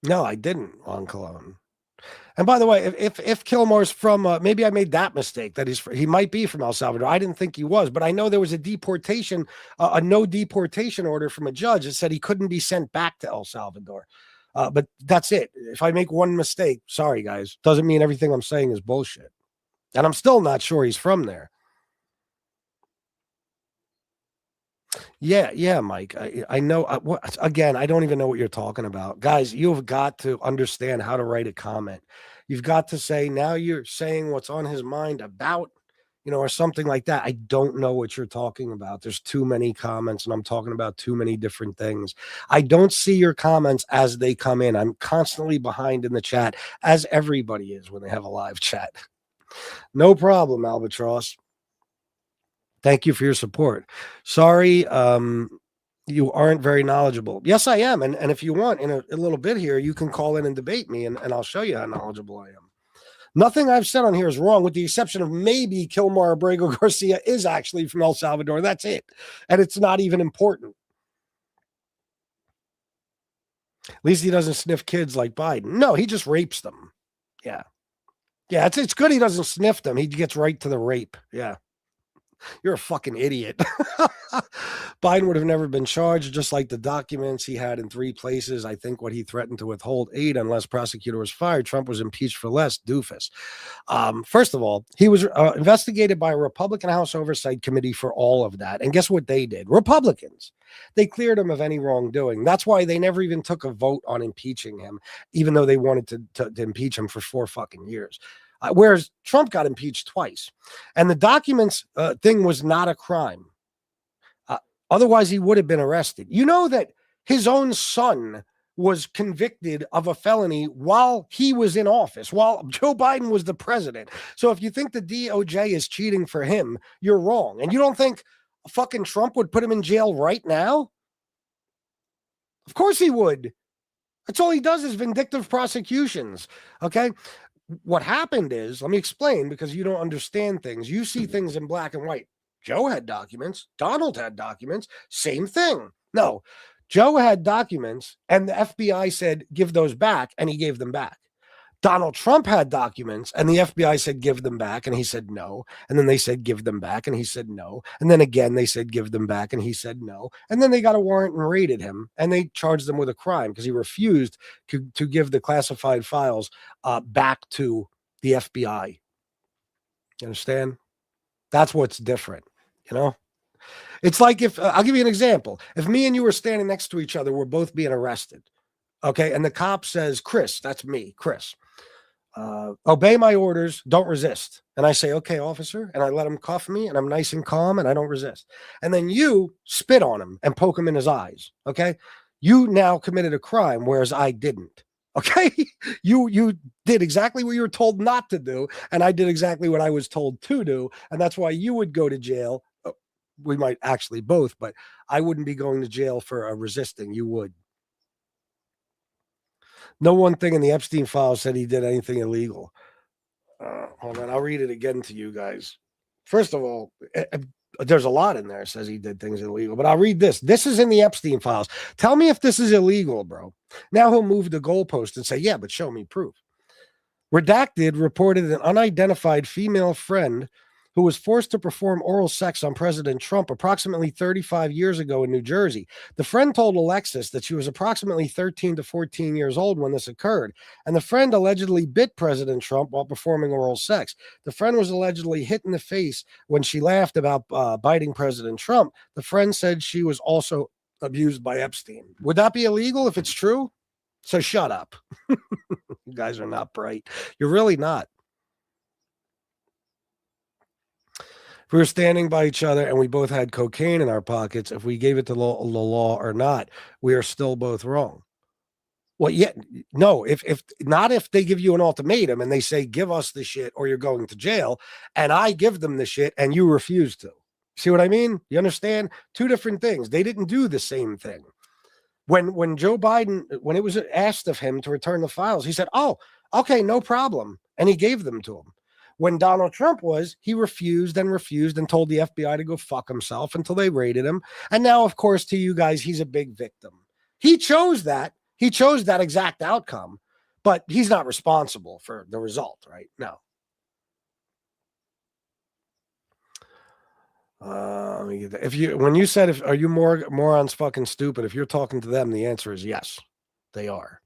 No, I didn't, on Cologne. And by the way, if Kilmore's from, maybe I made that mistake that he might be from El Salvador. I didn't think he was, but I know there was a no deportation order from a judge that said he couldn't be sent back to El Salvador. But that's it. If I make one mistake, sorry guys, doesn't mean everything I'm saying is bullshit. And I'm still not sure he's from there. Yeah, Mike. I know. Again, I don't even know what you're talking about. Guys, you've got to understand how to write a comment. You've got to say, now you're saying what's on his mind about, or something like that. I don't know what you're talking about. There's too many comments and I'm talking about too many different things. I don't see your comments as they come in. I'm constantly behind in the chat, as everybody is when they have a live chat. No problem, Albatross. Thank you for your support. Sorry, you aren't very knowledgeable. Yes, I am. And if you want, in a little bit here, you can call in and debate me, and I'll show you how knowledgeable I am. Nothing I've said on here is wrong, with the exception of maybe Kilmar Abrego Garcia is actually from El Salvador. That's it. And it's not even important. At least he doesn't sniff kids like Biden. No, he just rapes them. Yeah. Yeah, it's good he doesn't sniff them. He gets right to the rape. Yeah. You're a fucking idiot. Biden would have never been charged, just like the documents he had in 3 places. I think what he threatened to withhold aid unless prosecutor was fired. Trump was impeached for less. Doofus. First of all, he was investigated by a Republican House Oversight Committee for all of that. And guess what they did? Republicans. They cleared him of any wrongdoing. That's why they never even took a vote on impeaching him, even though they wanted to impeach him for 4 fucking years. Whereas Trump got impeached twice. And the documents thing was not a crime. Otherwise, he would have been arrested. You know that his own son was convicted of a felony while he was in office, while Joe Biden was the president. So if you think the DOJ is cheating for him, you're wrong. And you don't think fucking Trump would put him in jail right now? Of course he would. That's all he does is vindictive prosecutions. Okay. What happened is, let me explain because you don't understand things. You see things in black and white. Joe had documents. Donald had documents. Same thing. No, Joe had documents and the FBI said, give those back. And he gave them back. Donald Trump had documents and the FBI said, give them back. And he said, no. And then they said, give them back. And he said, no. And then again, they said, give them back. And he said, no. And then they got a warrant and raided him and they charged him with a crime because he refused to give the classified files back to the FBI. You understand? That's what's different. You know, it's like if I'll give you an example. If me and you were standing next to each other, we're both being arrested. Okay. And the cop says, Chris, that's me, Chris. Obey my orders, don't resist. And I say, okay, officer. And I let him cuff me and I'm nice and calm and I don't resist. And then you spit on him and poke him in his eyes. Okay. You now committed a crime, whereas I didn't. Okay. You did exactly what you were told not to do. And I did exactly what I was told to do. And that's why you would go to jail. We might actually both, but I wouldn't be going to jail for resisting. You would. No one thing in the Epstein files said he did anything illegal. Hold on, I'll read it again to you guys. First of all, there's a lot in there that says he did things illegal, but I'll read this. This is in the Epstein files. Tell me if this is illegal, bro. Now he'll move the goalpost and say, yeah, but show me proof. Redacted reported an unidentified female friend who was forced to perform oral sex on President Trump approximately 35 years ago in New Jersey. The friend told Alexis that she was approximately 13 to 14 years old when this occurred, and the friend allegedly bit President Trump while performing oral sex. The friend was allegedly hit in the face when she laughed about biting President Trump. The friend said she was also abused by Epstein. Would that be illegal if it's true? So shut up. You guys are not bright. You're really not. If we were standing by each other and we both had cocaine in our pockets, if we gave it to the law or not, we are still both wrong. Well, yeah, no, if not, if they give you an ultimatum and they say, give us the shit or you're going to jail, and I give them the shit and you refuse to. See what I mean? You understand? 2 different things. They didn't do the same thing. When Joe Biden, when it was asked of him to return the files, he said, oh, okay, no problem. And he gave them to him. When Donald Trump was, he refused and told the FBI to go fuck himself until they raided him. And now, of course, to you guys, he's a big victim. He chose that. He chose that exact outcome, but he's not responsible for the result, right? No. When you said, are you morons fucking stupid? If you're talking to them, the answer is yes, they are.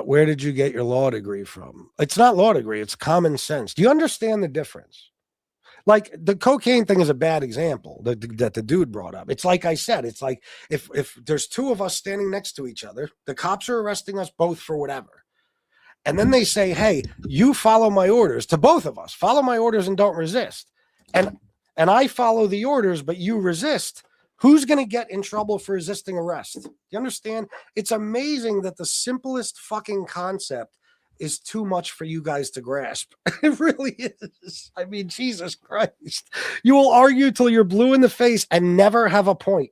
Where did you get your law degree from? It's not law degree. It's common sense. Do you understand the difference? Like the cocaine thing is a bad example that the dude brought up. It's like I said, it's like if there's 2 of us standing next to each other, the cops are arresting us both for whatever. And then they say, hey, you follow my orders to both of us. Follow my orders and don't resist. And I follow the orders, but you resist. Who's going to get in trouble for resisting arrest? You understand? It's amazing that the simplest fucking concept is too much for you guys to grasp. It really is. I mean, Jesus Christ. You will argue till you're blue in the face and never have a point.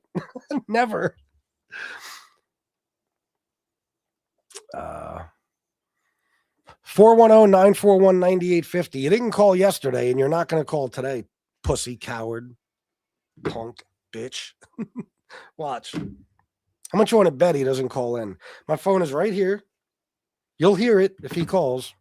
Never. 410-941-9850. You didn't call yesterday and you're not going to call today, pussy coward, punk. Bitch. Watch. How much you want to bet he doesn't call in? My phone is right here. You'll hear it if he calls.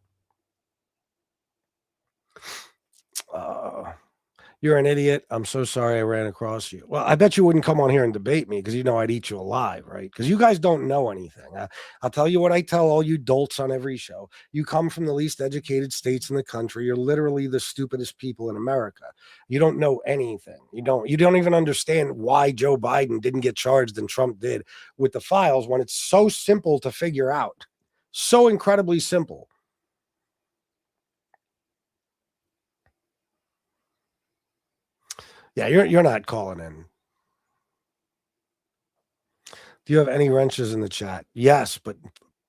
You're an idiot. I'm so sorry I ran across you. Well, I bet you wouldn't come on here and debate me because you know I'd eat you alive, right? Because you guys don't know anything. I'll tell you what I tell all you dolts on every show. You come from the least educated states in the country. You're literally the stupidest people in America. You don't know anything. You don't even understand why Joe Biden didn't get charged and Trump did with the files when it's so simple to figure out. So incredibly simple. Yeah, you're not calling in. Do you have any wrenches in the chat? Yes, but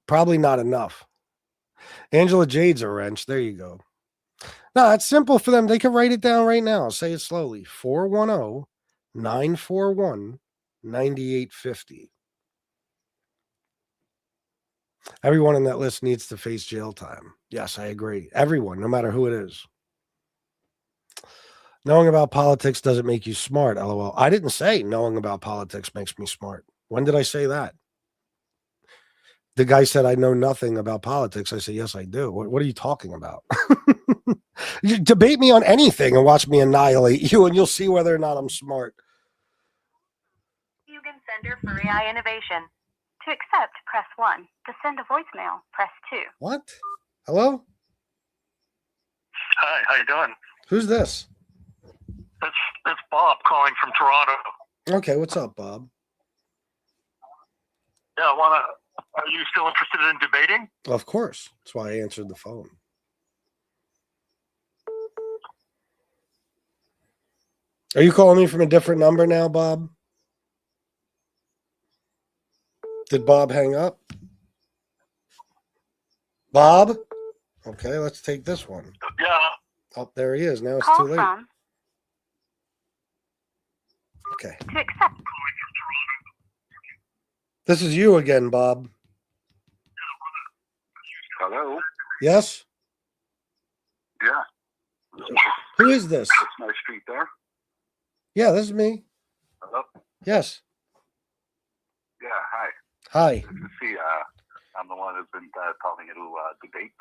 probably not enough. Angela Jade's a wrench. There you go. No, it's simple for them. They can write it down right now. Say it slowly. 410-941-9850. Everyone on that list needs to face jail time. Yes, I agree. Everyone, no matter who it is. Knowing about politics doesn't make you smart, LOL. I didn't say knowing about politics makes me smart. When did I say that? The guy said, I know nothing about politics. I said, yes, I do. What are you talking about? You debate me on anything and watch me annihilate you, and you'll see whether or not I'm smart. Hugan Center for AI Innovation. To accept, press 1. To send a voicemail, press 2. What? Hello? Hi, how you doing? Who's this? It's Bob calling from Toronto. Okay, what's up, Bob? Yeah, are you still interested in debating? Of course. That's why I answered the phone. Are you calling me from a different number now, Bob? Did Bob hang up? Bob? Okay, let's take this one. Yeah. Oh, there he is. Now it's Call too late. from. Okay. To accept. This is you again, Bob. Hello? Yes? Yeah. Who is this? It's my street there. Yeah, this is me. Hello? Yes. Yeah, hi. Hi. Good to see I'm the one who's been telling you to debate.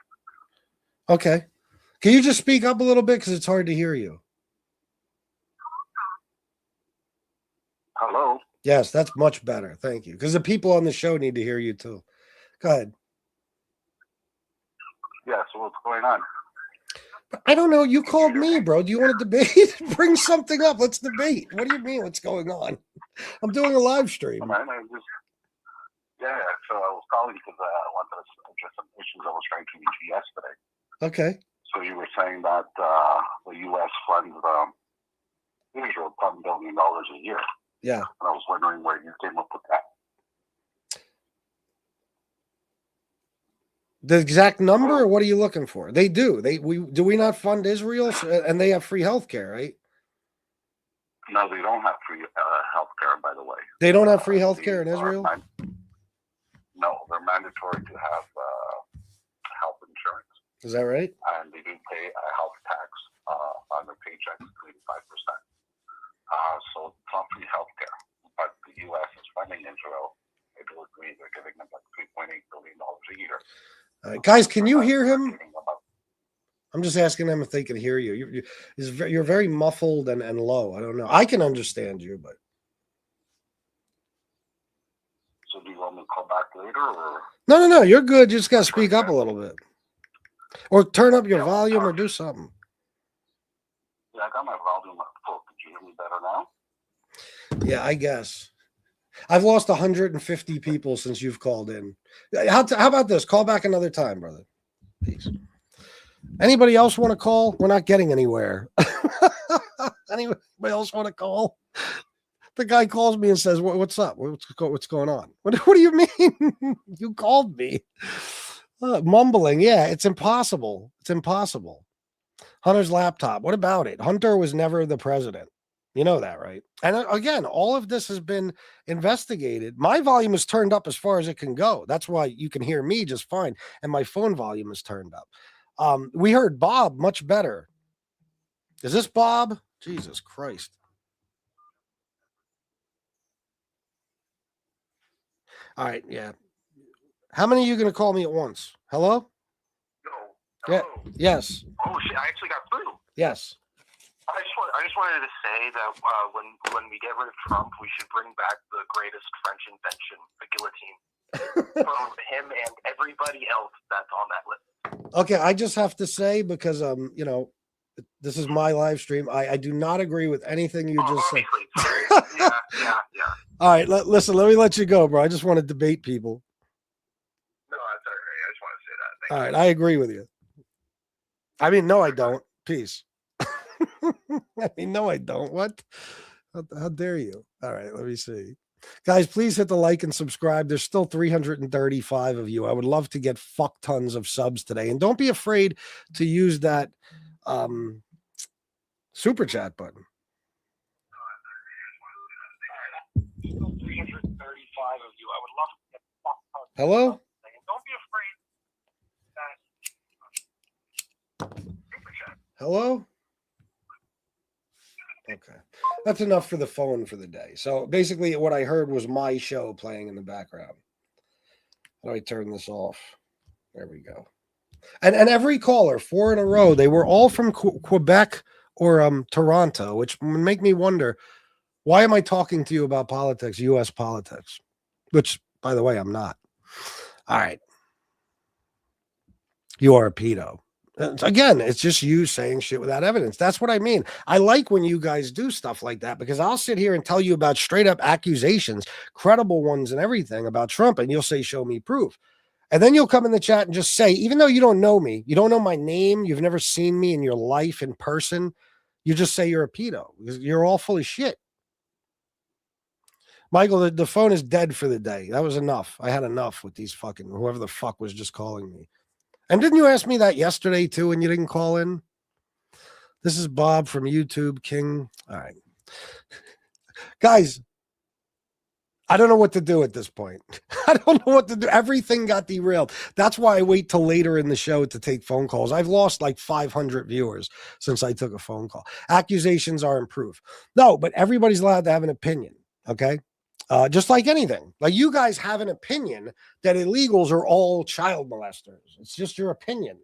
Okay. Can you just speak up a little bit because it's hard to hear you? Hello? Yes, that's much better. Thank you. Because the people on the show need to hear you too. Go ahead. Yeah, so what's going on? I don't know. You called me, bro. Do you want to debate? Bring something up. Let's debate. What do you mean? What's going on? I'm doing a live stream. Man, yeah, so I was calling because I wanted to address some issues I was trying to reach you yesterday. Okay. So you were saying that the U.S. funds Israel $10 billion a year. Yeah. And I was wondering where you came up with that. The exact number, or what are you looking for? They do. Do we not fund Israel, and they have free health care, right? No, they don't have free health care, by the way. They don't have free health care in Israel? No, they're mandatory to have health insurance. Is that right? And they do pay a health tax on their paychecks, 25%. So it's not free health care. But the U.S. is funding Israel. I do agree they're giving them like $3.8 billion a year. Guys, can you hear him? I'm just asking them if they can hear you. You're very muffled and low. I don't know. I can understand you, but. So do you want me to call back later? Or? No. You're good. You just got to speak up a little bit. Or turn up your volume or do something. Yeah, I got my volume up full. Could you hear me better now? Yeah, I guess. I've lost 150 people since you've called in. How about this? Call back another time, brother. Peace. Anybody else want to call? We're not getting anywhere. Anybody else want to call? The guy calls me and says, "What's up? What's going on?" What do you mean? You called me. Mumbling. Yeah, it's impossible. It's impossible. Hunter's laptop. What about it? Hunter was never the president. You know that, right? And again, all of this has been investigated. My volume is turned up as far as it can go. That's why you can hear me just fine. And my phone volume is turned up. We heard Bob much better. Is this Bob? Jesus Christ. All right, yeah. How many are you going to call me at once? Hello? No. Yeah. Hello. Yes. Oh shit! I actually got through. Yes. I just wanted to say that when we get rid of Trump, we should bring back the greatest French invention, the guillotine, from him and everybody else that's on that list. Okay, I just have to say, because you know, this is my live stream. I do not agree with anything you just said. Obviously. Yeah. All right, listen, let me let you go, bro. I just want to debate people. No, that's all right. I just want to say that. Thank All you. right, I agree with you. I mean, no, I don't. Peace. I mean, no, I don't. What? How dare you? All right, let me see. Guys, please hit the like and subscribe. There's still 335 of you. I would love to get fuck tons of subs today. And don't be afraid to use that super chat button. Still 335 of you. I would love to get fuck tons. Hello? And don't be afraid that super chat. Hello? Okay. That's enough for the phone for the day. So basically what I heard was my show playing in the background. How do I turn this off? There we go. And every caller, 4 in a row, they were all from Quebec or Toronto, which would make me wonder, why am I talking to you about politics, U.S. politics? Which, by the way, I'm not. All right. You are a pedo. Again, it's just you saying shit without evidence. That's what I mean. I like when you guys do stuff like that, because I'll sit here and tell you about straight up accusations, credible ones and everything about Trump, and you'll say, show me proof. And then you'll come in the chat and just say, even though you don't know me, you don't know my name, you've never seen me in your life in person, you just say you're a pedo. You're all full of shit. Michael, the phone is dead for the day. That was enough. I had enough with these fucking, whoever the fuck was just calling me. And didn't you ask me that yesterday too, and you didn't call in? This is Bob from YouTube King. All right. Guys, I don't know what to do at this point. I don't know what to do. Everything got derailed. That's why I wait till later in the show to take phone calls. I've lost like 500 viewers since I took a phone call. Accusations are improved. No, but everybody's allowed to have an opinion, okay? Just like anything. Like you guys have an opinion that illegals are all child molesters. It's just your opinion.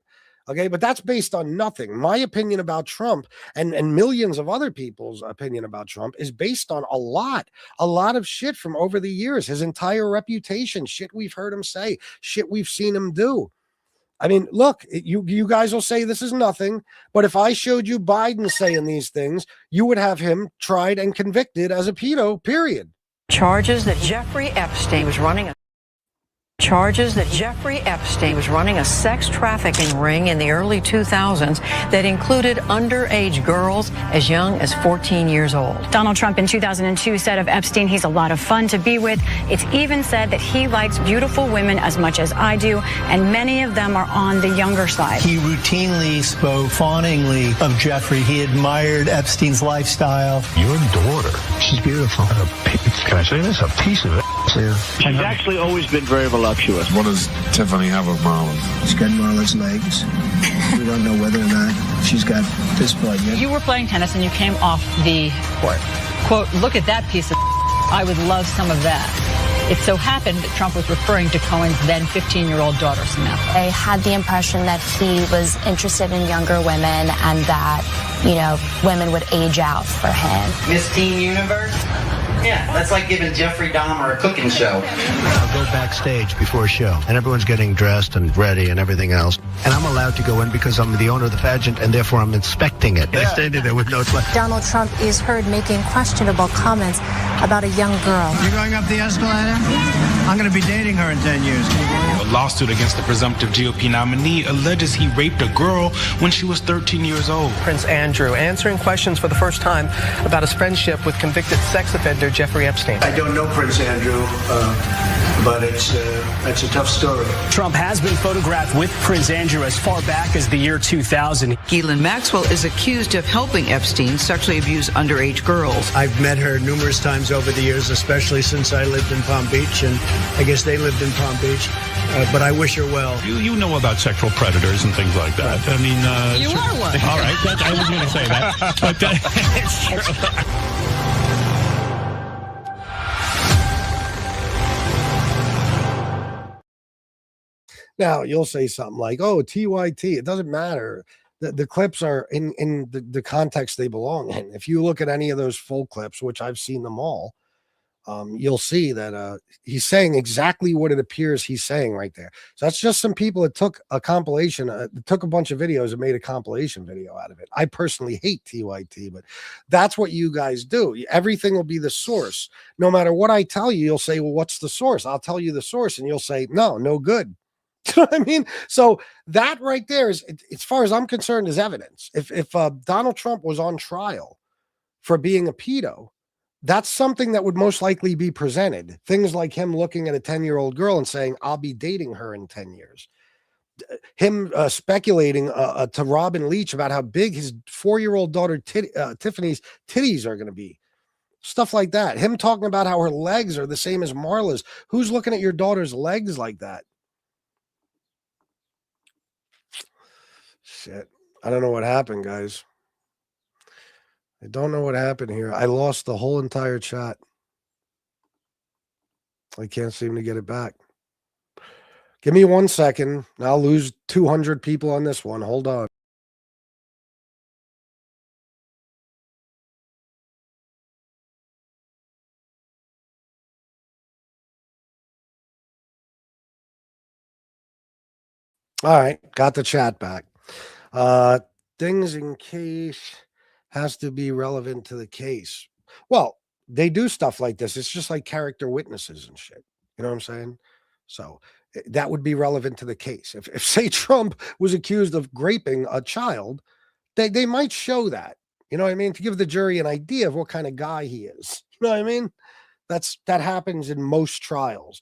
Okay, but that's based on nothing. My opinion about Trump and millions of other people's opinion about Trump is based on a lot of shit from over the years. His entire reputation, shit we've heard him say, shit we've seen him do. I mean, look, you guys will say this is nothing, but if I showed you Biden saying these things, you would have him tried and convicted as a pedo, period. Charges that Jeffrey Epstein was running a sex trafficking ring in the early 2000s that included underage girls as young as 14 years old. Donald Trump in 2002 said of Epstein, he's a lot of fun to be with. It's even said that he likes beautiful women as much as I do, and many of them are on the younger side. He routinely spoke fawningly of Jeffrey. He admired Epstein's lifestyle. Your daughter, she's beautiful. Can I say this? A piece of it. Yeah. She's actually always been very voluptuous. What does Tiffany have of Marlon? She's got Marla's legs. We don't know whether or not she's got this blood yet. You were playing tennis and you came off the court. Quote, look at that piece of I would love some of that. It so happened that Trump was referring to Cohen's then 15-year-old daughter, Samantha. I had the impression that he was interested in younger women and that, you know, women would age out for him. Miss Teen Universe? Yeah, that's like giving Jeffrey Dahmer a cooking show. I'll go backstage before a show, and everyone's getting dressed and ready and everything else. And I'm allowed to go in because I'm the owner of the pageant, and therefore I'm inspecting it. I standing there with no... Donald Trump is heard making questionable comments about a young girl. You going up the escalator? I'm going to be dating her in 10 years. A lawsuit against the presumptive GOP nominee alleges he raped a girl when she was 13 years old. Prince Andrew answering questions for the first time about his friendship with convicted sex offender Jeffrey Epstein. I don't know Prince Andrew, but it's a tough story. Trump has been photographed with Prince Andrew as far back as the year 2000. Ghislaine Maxwell is accused of helping Epstein sexually abuse underage girls. I've met her numerous times over the years, especially since I lived in Palm Beach, and I guess they lived in Palm Beach. But I wish her well. You know about sexual predators and things like that. I mean, You are one. All right, I was going to say that, but it's true. Now, you'll say something like, oh, TYT. It doesn't matter. The clips are in the context they belong in. If you look at any of those full clips, which I've seen them all, you'll see that he's saying exactly what it appears he's saying right there. So that's just some people that took a compilation, took a bunch of videos and made a compilation video out of it. I personally hate TYT, but that's what you guys do. Everything will be the source. No matter what I tell you, you'll say, well, what's the source? I'll tell you the source, and you'll say, no good. You know what I mean? So that right there is, as far as I'm concerned, is evidence. If Donald Trump was on trial for being a pedo, that's something that would most likely be presented. Things like him looking at a 10-year-old girl and saying, I'll be dating her in 10 years. Him speculating to Robin Leach about how big his 4-year-old daughter Tiffany's titties are going to be. Stuff like that. Him talking about how her legs are the same as Marla's. Who's looking at your daughter's legs like that? Shit. I don't know what happened, guys. I don't know what happened here. I lost the whole entire chat. I can't seem to get it back. Give me 1 second. I'll lose 200 people on this one. Hold on. All right. Got the chat back. Things in case has to be relevant to the case. Well, they do stuff like this. It's just like character witnesses and shit. You know what I'm saying? So that would be relevant to the case. If say Trump was accused of raping a child, they might show that. You know what I mean? To give the jury an idea of what kind of guy he is. You know what I mean? That happens in most trials.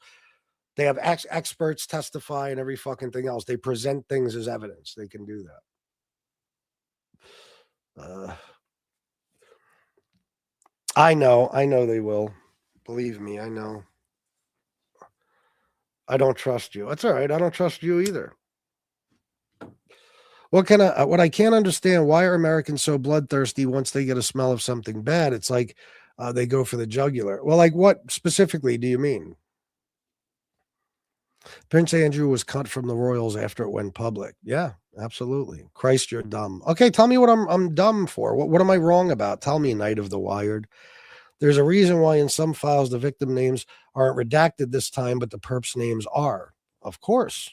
They have experts testify and every fucking thing else. They present things as evidence. They can do that. I know they will. Believe me, I know. I don't trust you. That's all right. I don't trust you either. What I can't understand, why are Americans so bloodthirsty once they get a smell of something bad? It's like they go for the jugular. Well, like what specifically do you mean? Prince Andrew was cut from the royals after it went public. Yeah, absolutely. Christ, you're dumb. Okay, tell me what I'm dumb for. What am I wrong about? Tell me, Knight of the Wired. There's a reason why in some files the victim names aren't redacted this time, but the perps names are. Of course.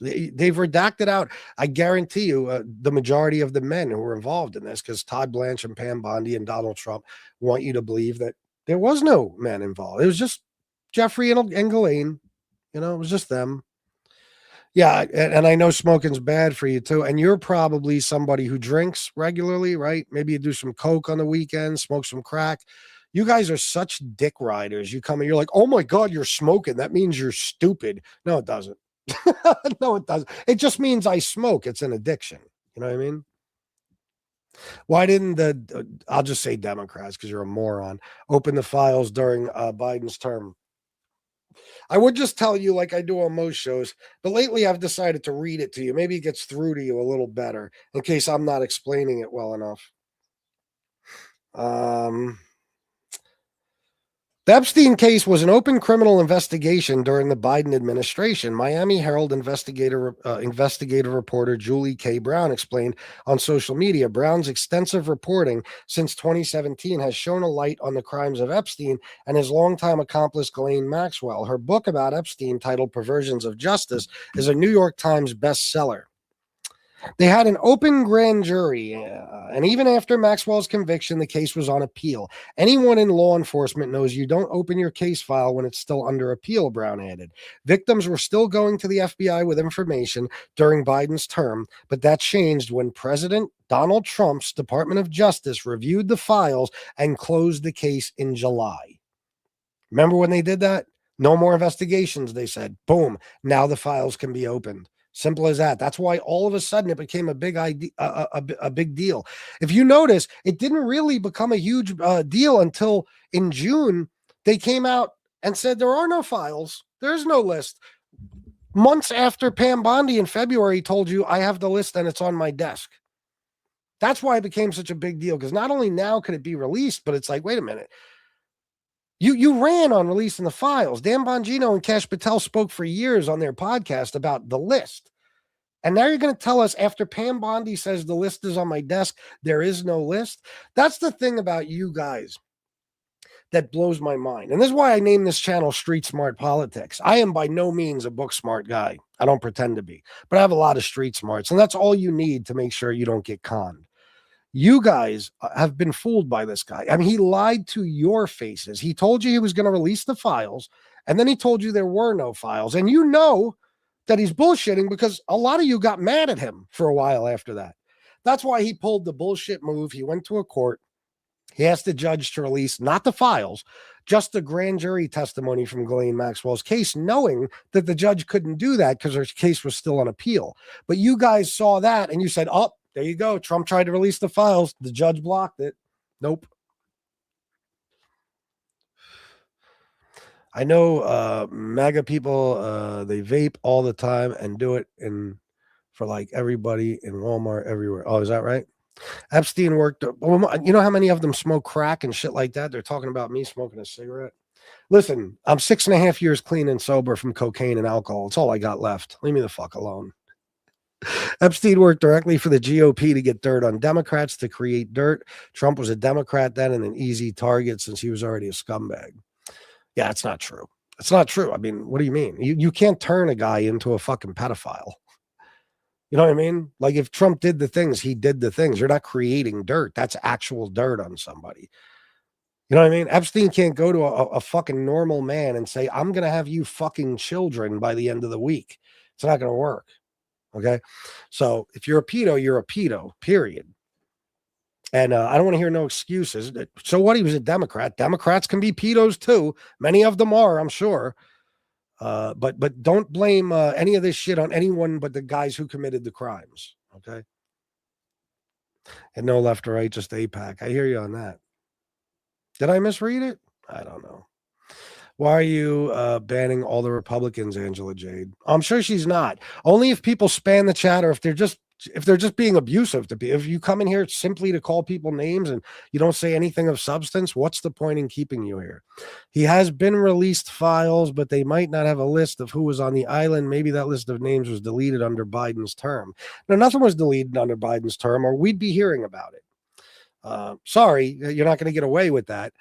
They've redacted out, I guarantee you, the majority of the men who were involved in this, because Todd Blanche and Pam Bondi and Donald Trump want you to believe that there was no men involved. It was just Jeffrey and Ghislaine. You know, it was just them. Yeah, and I know smoking's bad for you too. And you're probably somebody who drinks regularly, right? Maybe you do some coke on the weekend, smoke some crack. You guys are such dick riders. You come and you're like, oh my God, you're smoking. That means you're stupid. No, it doesn't. No, it doesn't. It just means I smoke. It's an addiction. You know what I mean? Why didn't I'll just say Democrats because you're a moron, open the files during Biden's term? I would just tell you like I do on most shows, but lately I've decided to read it to you. Maybe it gets through to you a little better in case I'm not explaining it well enough. The Epstein case was an open criminal investigation during the Biden administration. Miami Herald investigative reporter Julie K. Brown explained on social media. Brown's extensive reporting since 2017 has shown a light on the crimes of Epstein and his longtime accomplice Ghislaine Maxwell. Her book about Epstein, titled Perversions of Justice, is a New York Times bestseller. They had an open grand jury, and even after Maxwell's conviction, the case was on appeal. Anyone in law enforcement knows you don't open your case file when it's still under appeal, Brown added. Victims were still going to the FBI with information during Biden's term, but that changed when President Donald Trump's Department of Justice reviewed the files and closed the case in July. Remember when they did that? No more investigations, they said. Boom. Now the files can be opened. Simple as that. That's why all of a sudden it became a big idea, a big deal. If you notice, it didn't really become a huge deal until in June they came out and said there are no files. There's no list. Months after Pam Bondi in February told you I have the list and it's on my desk. That's why it became such a big deal, because not only now could it be released, but it's like, wait a minute. You ran on releasing the files. Dan Bongino and Kash Patel spoke for years on their podcast about the list. And now you're going to tell us after Pam Bondi says the list is on my desk, there is no list. That's the thing about you guys that blows my mind. And this is why I named this channel Street Smart Politics. I am by no means a book smart guy. I don't pretend to be, but I have a lot of street smarts. And that's all you need to make sure you don't get conned. You guys have been fooled by this guy. I mean, he lied to your faces. He told you he was going to release the files, and then he told you there were no files. And you know that he's bullshitting because a lot of you got mad at him for a while after that. That's why he pulled the bullshit move. He went to a court. He asked the judge to release not the files, just the grand jury testimony from Ghislaine Maxwell's case, knowing that the judge couldn't do that because her case was still on appeal. But you guys saw that and you said, oh, there you go. Trump tried to release the files. The judge blocked it. Nope. I know MAGA people, they vape all the time and do it for like everybody in Walmart everywhere. Oh, is that right? Epstein worked. You know how many of them smoke crack and shit like that? They're talking about me smoking a cigarette. Listen, I'm 6.5 years clean and sober from cocaine and alcohol. It's all I got left. Leave me the fuck alone. Epstein worked directly for the GOP to get dirt on Democrats, to create dirt. Trump was a Democrat then and an easy target since he was already a scumbag. Yeah, it's not true. It's not true. I mean, what do you mean? You can't turn a guy into a fucking pedophile. You know what I mean? Like if Trump did the things, he did the things. You're not creating dirt. That's actual dirt on somebody. You know what I mean? Epstein can't go to a fucking normal man and say, I'm going to have you fucking children by the end of the week. It's not going to work. Okay. So if you're a pedo, you're a pedo, period. And I don't want to hear no excuses. So what? He was a Democrat. Democrats can be pedos too. Many of them are, I'm sure. But don't blame any of this shit on anyone but the guys who committed the crimes. Okay. And no left or right, just AIPAC. I hear you on that. Did I misread it? I don't know. Why are you banning all the Republicans, Angela Jade? I'm sure she's not. Only if people spam the chat or if they're just being abusive to be. If you come in here simply to call people names and you don't say anything of substance, what's the point in keeping you here? He has been released files, but they might not have a list of who was on the island. Maybe that list of names was deleted under Biden's term. No, nothing was deleted under Biden's term, or we'd be hearing about it. Sorry, you're not going to get away with that.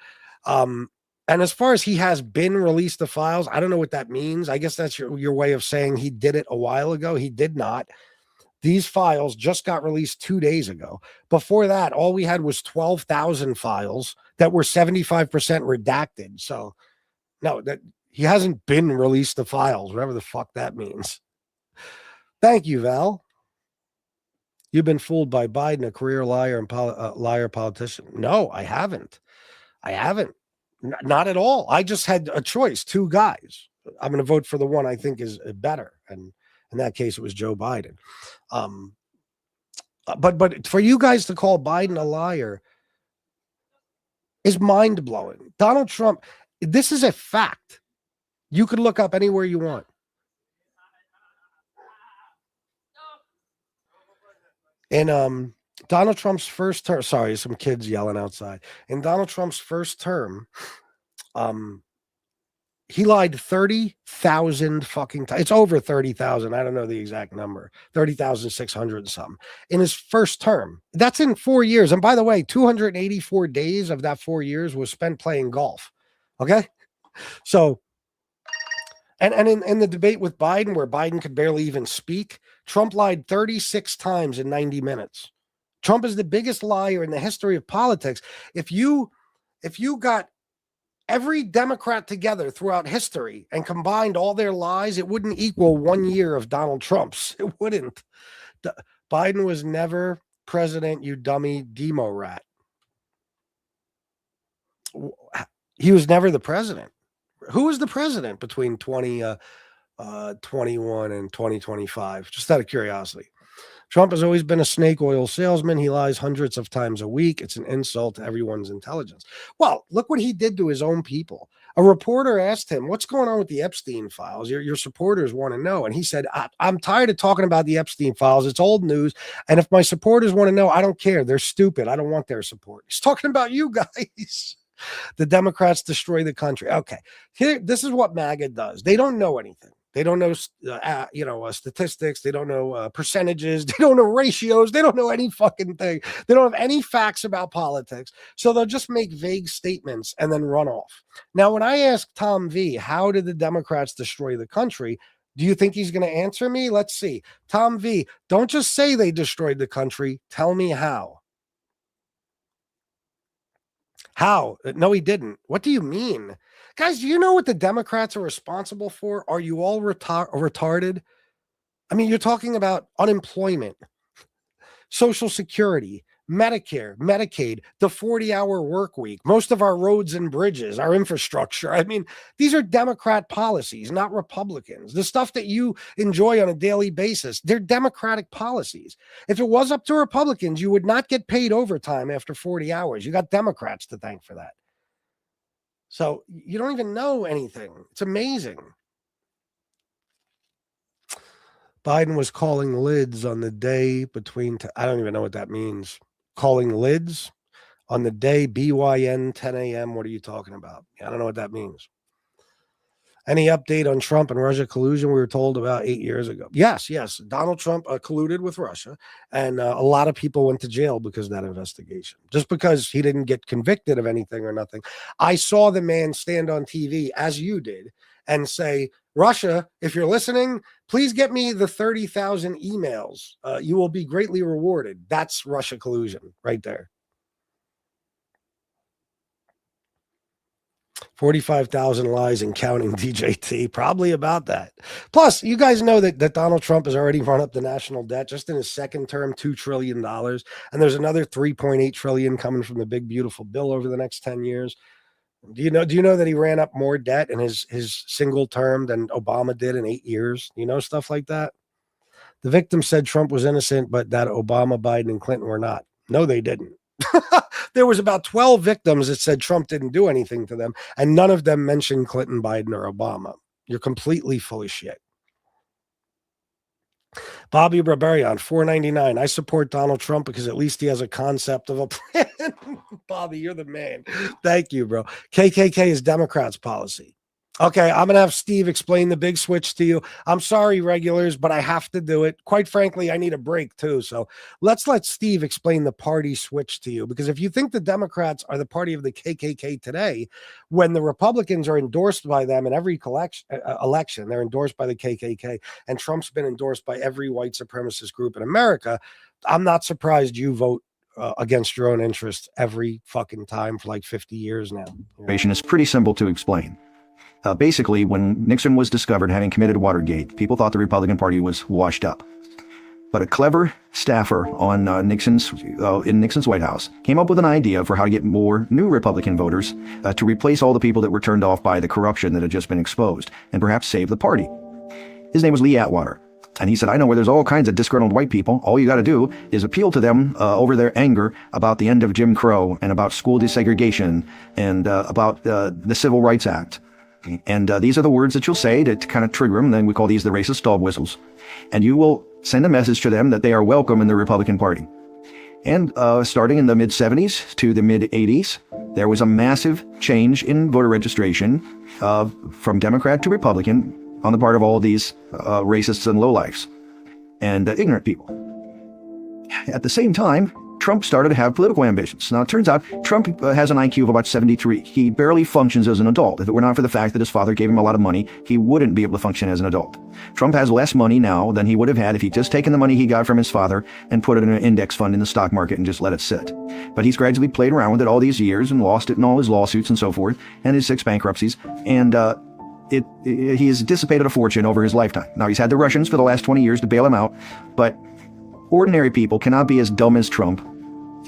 And as far as he has been released the files, I don't know what that means. I guess that's your way of saying he did it a while ago. He did not. These files just got released 2 days ago. Before that, all we had was 12,000 files that were 75% redacted. So, no, that he hasn't been released the files, whatever the fuck that means. Thank you, Val. You've been fooled by Biden, a career liar and liar politician. No, I haven't. I haven't. Not at all. I just had a choice, two guys. I'm going to vote for the one I think is better. And in that case, it was Joe Biden. But for you guys to call Biden a liar is mind-blowing. Donald Trump, this is a fact. You could look up anywhere you want. And Donald Trump's first term, sorry, some kids yelling outside. In Donald Trump's first term, he lied 30,000 fucking times. It's over 30,000. I don't know the exact number. 30,600 and something. In his first term. That's in 4 years. And by the way, 284 days of that 4 years was spent playing golf. Okay? So, and in the debate with Biden, where Biden could barely even speak, Trump lied 36 times in 90 minutes. Trump is the biggest liar in the history of politics. If you got every Democrat together throughout history and combined all their lies, it wouldn't equal 1 year of Donald Trump's. It wouldn't. Biden was never president, you dummy demo rat. He was never the president. Who was the president between 2021 and 2025? Just out of curiosity. Trump has always been a snake oil salesman. He lies hundreds of times a week. It's an insult to everyone's intelligence. Well, look what he did to his own people. A reporter asked him, what's going on with the Epstein files? Your supporters want to know. And he said, I'm tired of talking about the Epstein files. It's old news. And if my supporters want to know, I don't care. They're stupid. I don't want their support. He's talking about you guys. The Democrats destroy the country. Okay, this is what MAGA does. They don't know anything. They don't know, statistics. They don't know percentages. They don't know ratios. They don't know any fucking thing. They don't have any facts about politics. So they'll just make vague statements and then run off. Now, when I ask Tom V, how did the Democrats destroy the country? Do you think he's going to answer me? Let's see. Tom V, don't just say they destroyed the country. Tell me how. How? No, he didn't. What do you mean? Guys, do you know what the Democrats are responsible for? Are you all retarded? I mean, you're talking about unemployment, Social Security, Medicare, Medicaid, the 40-hour work week, most of our roads and bridges, our infrastructure. I mean, these are Democrat policies, not Republicans. The stuff that you enjoy on a daily basis, they're Democratic policies. If it was up to Republicans, you would not get paid overtime after 40 hours. You got Democrats to thank for that. So you don't even know anything. It's amazing. Biden was calling lids on the day between, I don't even know what that means. Calling lids on the day BYN 10 a.m. What are you talking about? I don't know what that means. Any update on Trump and Russia collusion? We were told about 8 years ago. Yes. Donald Trump colluded with Russia, and a lot of people went to jail because of that investigation. Just because he didn't get convicted of anything or nothing. I saw the man stand on TV, as you did, and say, Russia, if you're listening, please get me the 30,000 emails. You will be greatly rewarded. That's Russia collusion right there. 45,000 lies and counting, DJT. Probably about that. Plus, you guys know that Donald Trump has already run up the national debt just in his second term, $2 trillion. And there's another $3.8 trillion coming from the big, beautiful bill over the next 10 years. Do you know that he ran up more debt in his single term than Obama did in 8 years? You know, stuff like that. The victim said Trump was innocent, but that Obama, Biden, and Clinton were not. No, they didn't. There was about 12 victims that said Trump didn't do anything to them, and none of them mentioned Clinton, Biden, or Obama. You're completely full of shit. Bobby Barbarian, $4.99. I support Donald Trump because at least he has a concept of a plan. Bobby, you're the man. Thank you, bro. KKK is Democrats' policy. Okay, I'm going to have Steve explain the big switch to you. I'm sorry, regulars, but I have to do it. Quite frankly, I need a break too. So let's let Steve explain the party switch to you. Because if you think the Democrats are the party of the KKK today, when the Republicans are endorsed by them in every election, they're endorsed by the KKK, and Trump's been endorsed by every white supremacist group in America, I'm not surprised you vote against your own interests every fucking time for like 50 years now. It's pretty simple to explain. Basically, when Nixon was discovered having committed Watergate, people thought the Republican Party was washed up. But a clever staffer on in Nixon's White House came up with an idea for how to get more new Republican voters to replace all the people that were turned off by the corruption that had just been exposed, and perhaps save the party. His name was Lee Atwater. And he said, I know where there's all kinds of disgruntled white people. All you got to do is appeal to them over their anger about the end of Jim Crow and about school desegregation and about the Civil Rights Act. And these are the words that you'll say to kind of trigger them. Then we call these the racist dog whistles. And you will send a message to them that they are welcome in the Republican Party. And starting in the mid-70s to the mid-80s, there was a massive change in voter registration from Democrat to Republican on the part of all these racists and lowlifes and ignorant people. At the same time, Trump started to have political ambitions. Now, it turns out Trump has an IQ of about 73. He barely functions as an adult. If it were not for the fact that his father gave him a lot of money, he wouldn't be able to function as an adult. Trump has less money now than he would have had if he'd just taken the money he got from his father and put it in an index fund in the stock market and just let it sit. But he's gradually played around with it all these years and lost it in all his lawsuits and so forth, and his 6 bankruptcies, and he has dissipated a fortune over his lifetime. Now, he's had the Russians for the last 20 years to bail him out, but ordinary people cannot be as dumb as Trump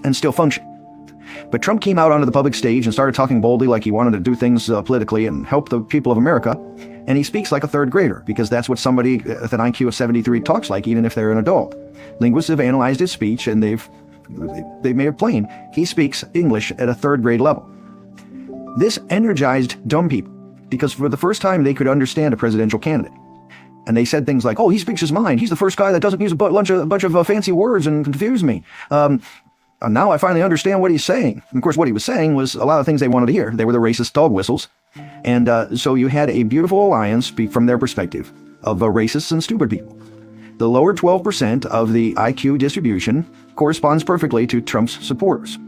and still function. But Trump came out onto the public stage and started talking boldly like he wanted to do things politically and help the people of America. And he speaks like a third grader, because that's what somebody with an IQ of 73 talks like, even if they're an adult. Linguists have analyzed his speech, and they've made it plain. He speaks English at a third grade level. This energized dumb people, because for the first time they could understand a presidential candidate. And they said things like, oh, he speaks his mind. He's the first guy that doesn't use a bunch of fancy words and confuse me. Now I finally understand what he's saying. And of course, what he was saying was a lot of things they wanted to hear. They were the racist dog whistles. And so you had a beautiful alliance from their perspective of racists and stupid people. The lower 12% of the IQ distribution corresponds perfectly to Trump's supporters.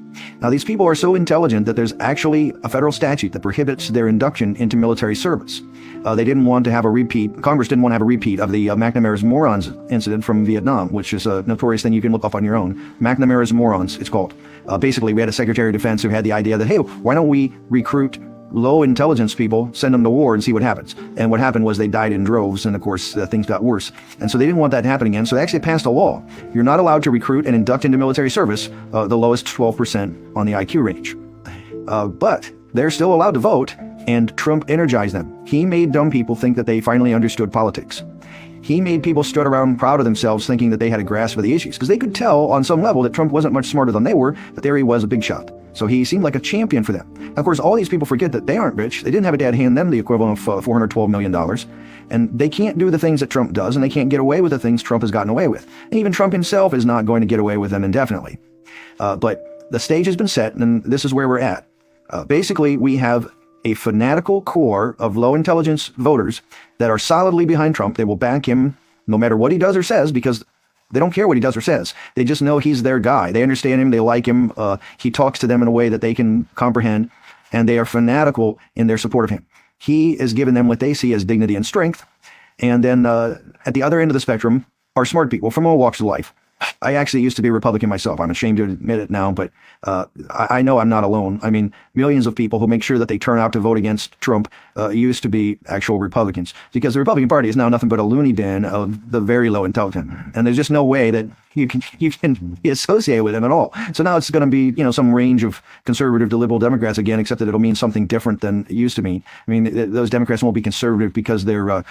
Now, these people are so intelligent that there's actually a federal statute that prohibits their induction into military service. They didn't want to have a repeat, Congress didn't want to have a repeat of the McNamara's Morons incident from Vietnam, which is a notorious thing you can look up on your own. McNamara's Morons, it's called. Basically, we had a Secretary of Defense who had the idea that, hey, why don't we recruit low intelligence people, send them to war and see what happens. And what happened was they died in droves, and of course things got worse. And so they didn't want that to happen again, so they actually passed a law. You're not allowed to recruit and induct into military service the lowest 12% on the IQ range. But they're still allowed to vote, and Trump energized them. He made dumb people think that they finally understood politics. He made people stood around proud of themselves thinking that they had a grasp of the issues, because they could tell on some level that Trump wasn't much smarter than they were, but there he was, a big shot. So he seemed like a champion for them. And of course, all these people forget that they aren't rich. They didn't have a dad hand them the equivalent of $412 million. And they can't do the things that Trump does, and they can't get away with the things Trump has gotten away with. And even Trump himself is not going to get away with them indefinitely. But the stage has been set, and this is where we're at. Basically, we have a fanatical core of low-intelligence voters that are solidly behind Trump. They will back him no matter what he does or says, because they don't care what he does or says. They just know he's their guy. They understand him. They like him. He talks to them in a way that they can comprehend, and they are fanatical in their support of him. He has given them what they see as dignity and strength. And then at the other end of the spectrum are smart people from all walks of life. I actually used to be a Republican myself. I'm ashamed to admit it now, but I know I'm not alone. I mean, millions of people who make sure that they turn out to vote against Trump used to be actual Republicans, because the Republican Party is now nothing but a loony bin of the very low intelligent. And there's just no way that you can be associated with them at all. So now it's going to be, some range of conservative to liberal Democrats again, except that it'll mean something different than it used to mean. I mean, those Democrats won't be conservative because they're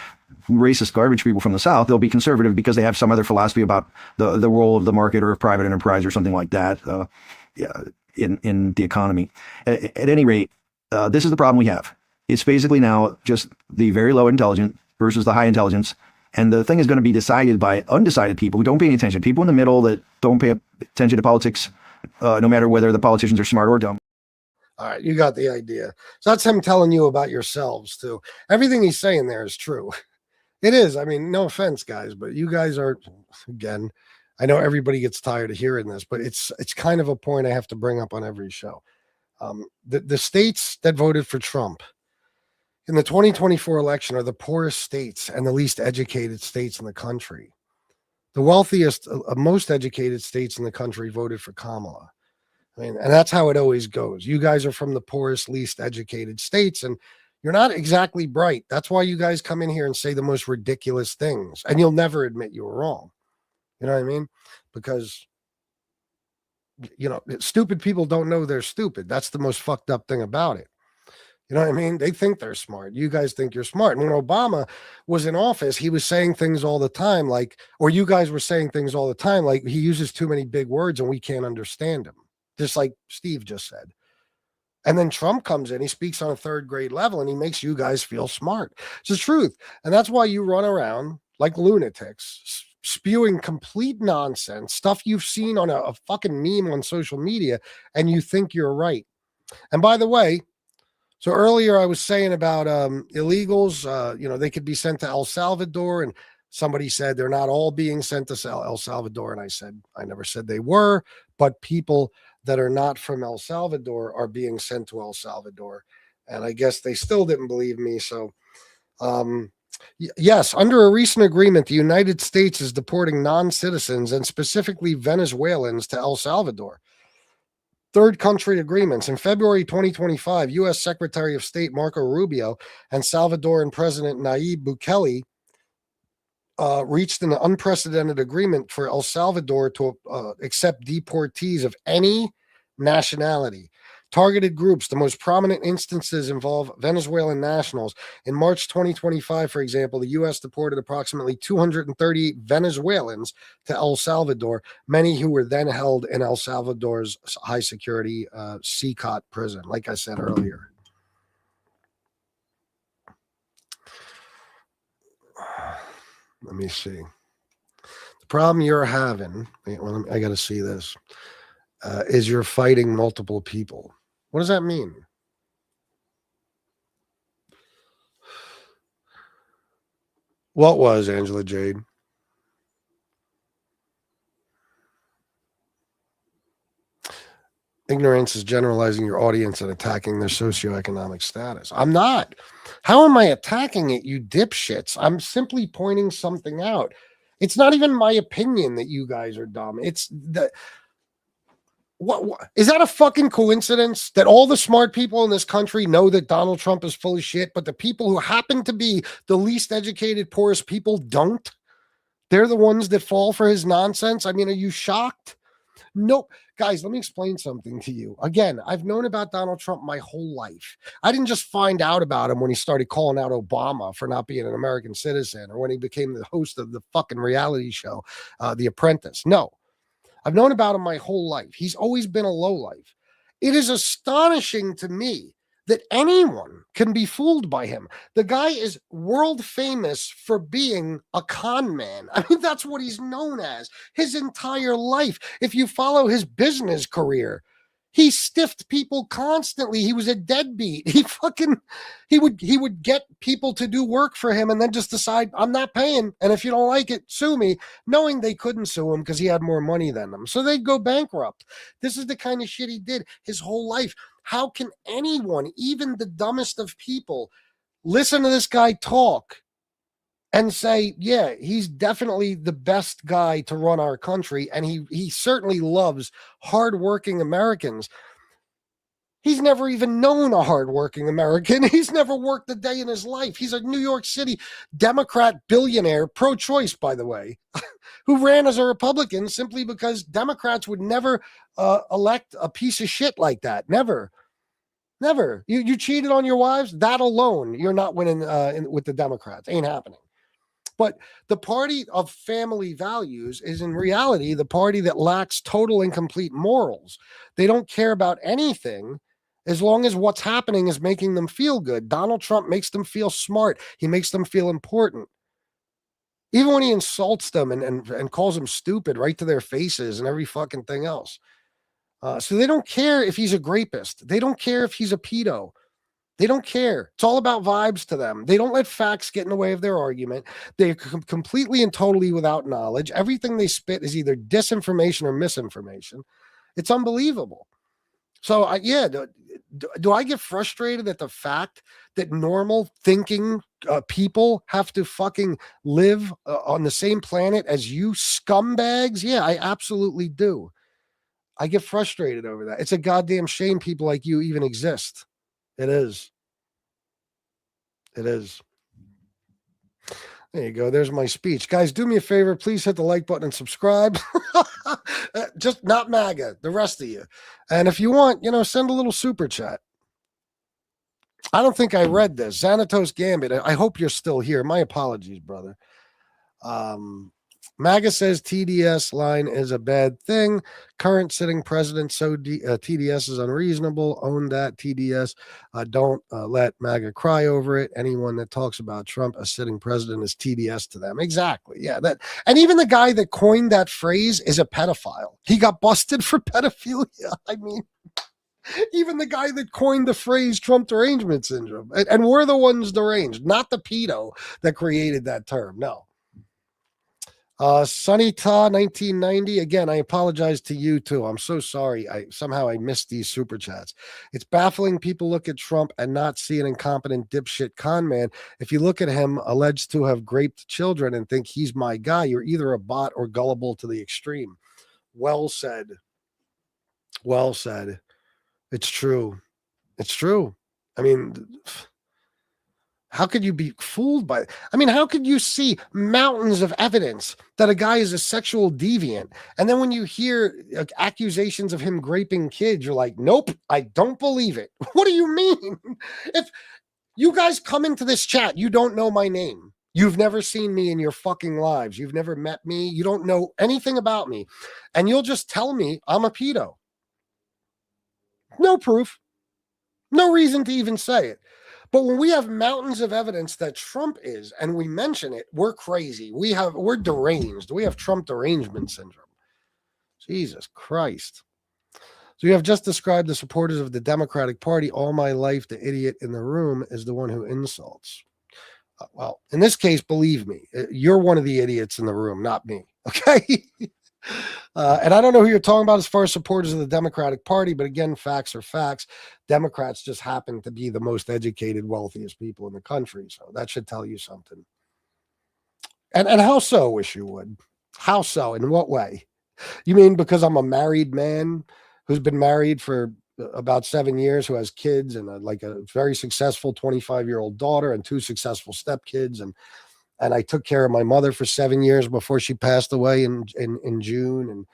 racist garbage people from the South. They'll be conservative because they have some other philosophy about the role of the market or of private enterprise or something like that in the economy. At any rate, this is the problem we have. It's basically now just the very low intelligent versus the high intelligence. And the thing is going to be decided by undecided people who don't pay any attention, people in the middle that don't pay attention to politics, no matter whether the politicians are smart or dumb. All right, you got the idea. So that's him telling you about yourselves, too. Everything he's saying there is true. It is. I mean, no offense, guys, but you guys are, again, I know everybody gets tired of hearing this, but it's kind of a point I have to bring up on every show. The states that voted for Trump in the 2024 election are the poorest states and the least educated states in the country. The wealthiest, most educated states in the country voted for Kamala. I mean, and that's how it always goes. You guys are from the poorest, least educated states, and you're not exactly bright. That's why you guys come in here and say the most ridiculous things, and you'll never admit you were wrong. You know what I mean? Because, stupid people don't know they're stupid. That's the most fucked up thing about it. You know what I mean? They think they're smart. You guys think you're smart. And when Obama was in office, he was saying things all the time, or you guys were saying things all the time, like he uses too many big words and we can't understand him. Just like Steve just said. And then Trump comes in, he speaks on a third grade level, and he makes you guys feel smart. It's the truth. And that's why you run around like lunatics, spewing complete nonsense, stuff you've seen on a fucking meme on social media, and you think you're right. And by the way, so earlier I was saying about illegals, they could be sent to El Salvador, and somebody said they're not all being sent to El Salvador. And I said, I never said they were, but people that are not from El Salvador are being sent to El Salvador. And I guess they still didn't believe me. So, yes, under a recent agreement, the United States is deporting non-citizens and specifically Venezuelans to El Salvador. Third country agreements. In February 2025, U.S. Secretary of State Marco Rubio and Salvadoran President Nayib Bukele reached an unprecedented agreement for El Salvador to accept deportees of any nationality. Targeted groups, the most prominent instances involve Venezuelan nationals. In March 2025, for example, the U.S. deported approximately 238 Venezuelans to El Salvador, many who were then held in El Salvador's high-security CCOT prison, like I said earlier. Let me see. The problem you're having, I got to see this. is you're fighting multiple people. What does that mean? What was Angela Jade? Ignorance is generalizing your audience and attacking their socioeconomic status. I'm not. How am I attacking it, you dipshits? I'm simply pointing something out. It's not even my opinion that you guys are dumb. It's the what is that a fucking coincidence that all the smart people in this country know that Donald Trump is full of shit, but the people who happen to be the least educated, poorest people don't? They're the ones that fall for his nonsense. I mean, are you shocked? Nope. Guys, let me explain something to you. Again, I've known about Donald Trump my whole life. I didn't just find out about him when he started calling out Obama for not being an American citizen or when he became the host of the fucking reality show, The Apprentice. No, I've known about him my whole life. He's always been a lowlife. It is astonishing to me that anyone can be fooled by him. The guy is world famous for being a con man. I mean, that's what he's known as his entire life. If you follow his business career, he stiffed people constantly. He was a deadbeat. He would get people to do work for him and then just decide, I'm not paying. And if you don't like it, sue me, knowing they couldn't sue him because he had more money than them. So they'd go bankrupt. This is the kind of shit he did his whole life. How can anyone, even the dumbest of people, listen to this guy talk and say, yeah, he's definitely the best guy to run our country, and he certainly loves hardworking Americans. He's never even known a hardworking American. He's never worked a day in his life. He's a New York City Democrat billionaire, pro-choice, by the way, who ran as a Republican simply because Democrats would never elect a piece of shit like that. Never. You cheated on your wives? That alone, you're not winning with the Democrats. Ain't happening. But the party of family values is in reality the party that lacks total and complete morals. They don't care about anything as long as what's happening is making them feel good. Donald Trump makes them feel smart. He makes them feel important. Even when he insults them and calls them stupid right to their faces and every fucking thing else. So they don't care if he's a rapist. They don't care if he's a pedo. They don't care. It's all about vibes to them. They don't let facts get in the way of their argument. They're completely and totally without knowledge. Everything they spit is either disinformation or misinformation. It's unbelievable. So, do I get frustrated at the fact that normal thinking people have to fucking live on the same planet as you scumbags? Yeah, I absolutely do. I get frustrated over that. It's a goddamn shame people like you even exist. It is. It is. There you go. There's my speech. Guys, do me a favor. Please hit the like button and subscribe. Just not MAGA, the rest of you. And if you want, send a little super chat. I don't think I read this. Xanatos Gambit. I hope you're still here. My apologies, brother. MAGA says TDS line is a bad thing. Current sitting president, so TDS is unreasonable. Own that TDS. Don't let MAGA cry over it. Anyone that talks about Trump as sitting president is TDS to them. Exactly. Yeah. And even the guy that coined that phrase is a pedophile. He got busted for pedophilia. I mean, even the guy that coined the phrase Trump derangement syndrome. And we're the ones deranged, not the pedo that created that term. No. Sunny Ta 1990. Again, I apologize to you too. I'm so sorry. I missed these super chats. It's baffling people look at Trump and not see an incompetent dipshit con man. If you look at him alleged to have raped children and think he's my guy, you're either a bot or gullible to the extreme. Well said. Well said. It's true. It's true. I mean, how could you be fooled by it? I mean, how could you see mountains of evidence that a guy is a sexual deviant? And then when you hear accusations of him raping kids, you're like, nope, I don't believe it. What do you mean? If you guys come into this chat, you don't know my name. You've never seen me in your fucking lives. You've never met me. You don't know anything about me. And you'll just tell me I'm a pedo. No proof. No reason to even say it. But when we have mountains of evidence that Trump is, and we mention it, we're crazy. We're deranged. We have Trump derangement syndrome. Jesus Christ. So you have just described the supporters of the Democratic Party. All my life, the idiot in the room is the one who insults. Well, in this case, believe me, you're one of the idiots in the room, not me. Okay. And I don't know who you're talking about as far as supporters of the Democratic Party, but again, facts are facts. Democrats just happen to be the most educated, wealthiest people in the country. So that should tell you something. And how so, wish you would? How so? In what way? You mean because I'm a married man who's been married for about 7 years, who has kids and a very successful 25-year-old daughter and 2 successful stepkids, and I took care of my mother for 7 years before she passed away in June,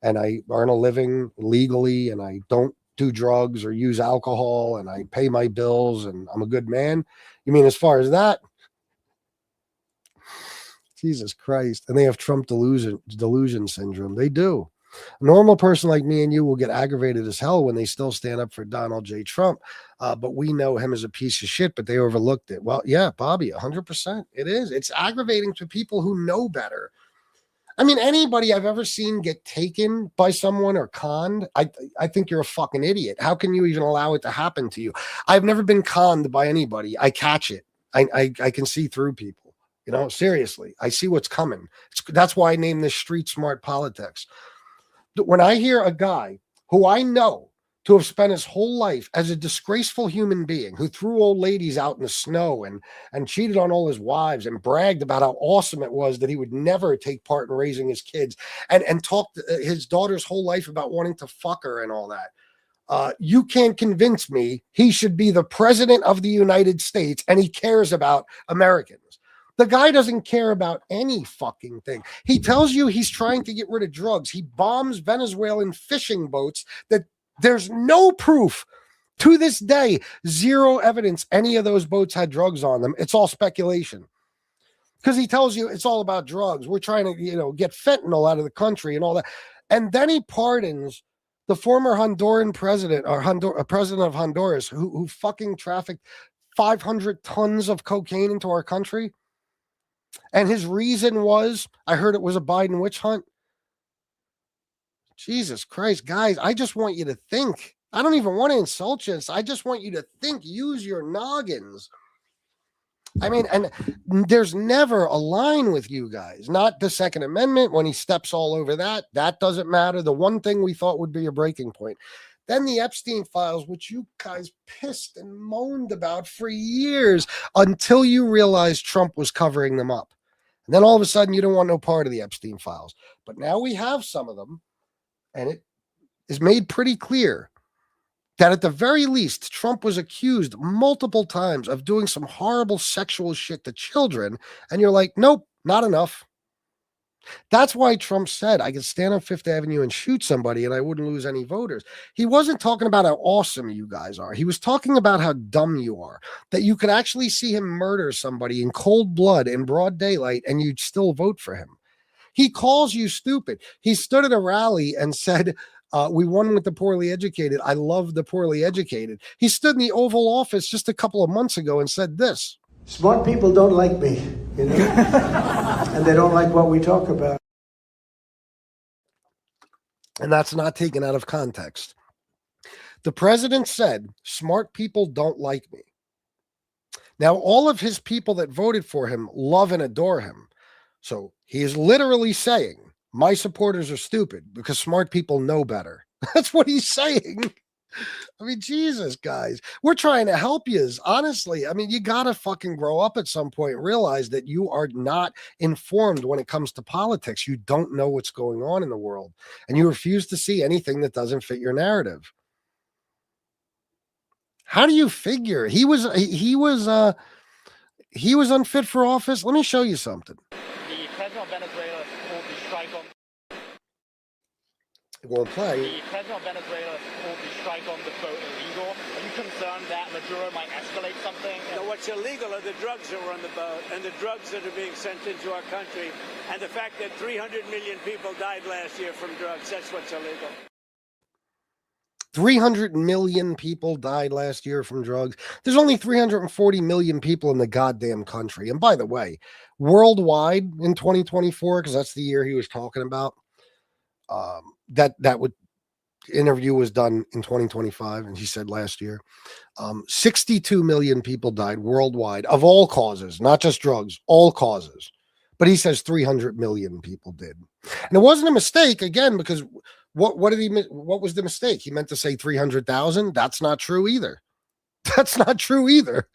and I earn a living legally, and I don't do drugs or use alcohol, and I pay my bills, and I'm a good man? You mean as far as that? Jesus Christ. And they have Trump delusion syndrome. They do. A normal person like me and you will get aggravated as hell when they still stand up for Donald J. Trump. But we know him as a piece of shit, but they overlooked it. Well, yeah, Bobby, 100%. It is. It's aggravating to people who know better. I mean, anybody I've ever seen get taken by someone or conned, I think you're a fucking idiot. How can you even allow it to happen to you? I've never been conned by anybody. I catch it. I can see through people. You know, seriously, I see what's coming. That's why I named this Street Smart Politics. When I hear a guy who I know to have spent his whole life as a disgraceful human being who threw old ladies out in the snow and cheated on all his wives and bragged about how awesome it was that he would never take part in raising his kids and talked his daughter's whole life about wanting to fuck her and all that. You can't convince me he should be the president of the United States and he cares about Americans. The guy doesn't care about any fucking thing. He tells you he's trying to get rid of drugs. He bombs Venezuelan fishing boats that there's no proof to this day, zero evidence any of those boats had drugs on them. It's all speculation. Because he tells you it's all about drugs. We're trying to, get fentanyl out of the country and all that. And then he pardons the former Honduran president or president of Honduras who fucking trafficked 500 tons of cocaine into our country. And his reason was, I heard it was a Biden witch hunt. Jesus Christ, guys, I just want you to think. I don't even want to insult you. I just want you to think. Use your noggins. I mean, and there's never a line with you guys. Not the Second Amendment when he steps all over that. That doesn't matter. The one thing we thought would be a breaking point. Then the Epstein files, which you guys pissed and moaned about for years until you realized Trump was covering them up. And then all of a sudden, you don't want no part of the Epstein files. But now we have some of them, and it is made pretty clear that at the very least, Trump was accused multiple times of doing some horrible sexual shit to children. And you're like, nope, not enough. That's why Trump said I could stand on Fifth Avenue and shoot somebody and I wouldn't lose any voters. He wasn't talking about how awesome you guys are. He was talking about how dumb you are, that you could actually see him murder somebody in cold blood in broad daylight and you'd still vote for him. He calls you stupid. He stood at a rally and said, we won with the poorly educated. I love the poorly educated. He stood in the Oval Office just a couple of months ago and said this. Smart people don't like me, and they don't like what we talk about. And that's not taken out of context. The president said, smart people don't like me. Now, all of his people that voted for him love and adore him. So he is literally saying, my supporters are stupid because smart people know better. That's what he's saying. I mean, Jesus, guys, we're trying to help you. Honestly, I mean, you got to fucking grow up at some point and realize that you are not informed when it comes to politics. You don't know what's going on in the world, and you refuse to see anything that doesn't fit your narrative. How do you figure he was unfit for office? Let me show you something. The president of Venezuela called the strike on. It won't play. The president of Venezuela called the strike on the boat illegal. Are you concerned that Maduro might escalate something? No, what's illegal are the drugs that were on the boat and the drugs that are being sent into our country, and the fact that 300 million people died last year from drugs. That's what's illegal. 300 million people died last year from drugs. There's only 340 million people in the goddamn country. And by the way, worldwide in 2024, because that's the year he was talking about, that would interview was done in 2025, and he said last year, 62 million people died worldwide of all causes, not just drugs, all causes. But he says 300 million people did. And it wasn't a mistake, again, because what was the mistake? He meant to say 300,000. That's not true either. That's not true either.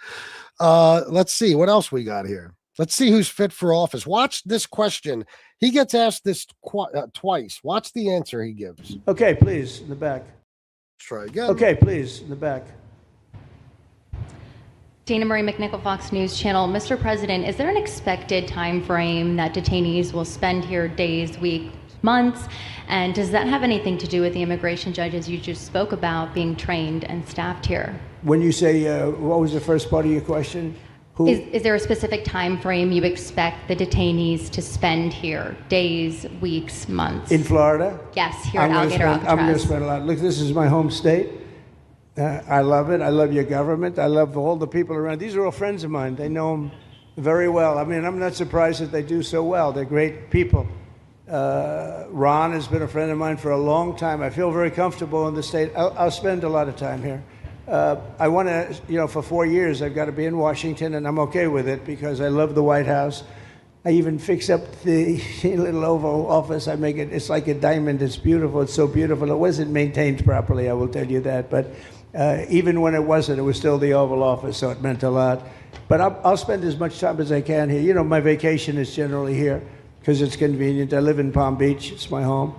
Let's see what else we got here. Let's see who's fit for office. Watch this question. He gets asked this twice. Watch the answer he gives. Okay, please, in the back. Let's try again. Okay, please, in the back. Dana Marie McNichol, Fox News Channel. Mr. President, is there an expected time frame that detainees will spend here, days, weeks, months? And does that have anything to do with the immigration judges you just spoke about being trained and staffed here? When you say, what was the first part of your question? Is there a specific time frame you expect the detainees to spend here, days, weeks, months? In Florida? Yes, here at Alligator Alcatraz. I'm going to spend a lot. Look, this is my home state. I love it. I love your government. I love all the people around. These are all friends of mine. They know them very well. I mean, I'm not surprised that they do so well. They're great people. Ron has been a friend of mine for a long time. I feel very comfortable in the state. I'll spend a lot of time here. I want to, for 4 years, I've got to be in Washington, and I'm okay with it because I love the White House. I even fix up the little Oval Office. I make it, it's like a diamond. It's beautiful. It's so beautiful. It wasn't maintained properly, I will tell you that. But even when it wasn't, it was still the Oval Office, so it meant a lot. But I'll spend as much time as I can here. My vacation is generally here because it's convenient. I live in Palm Beach. It's my home.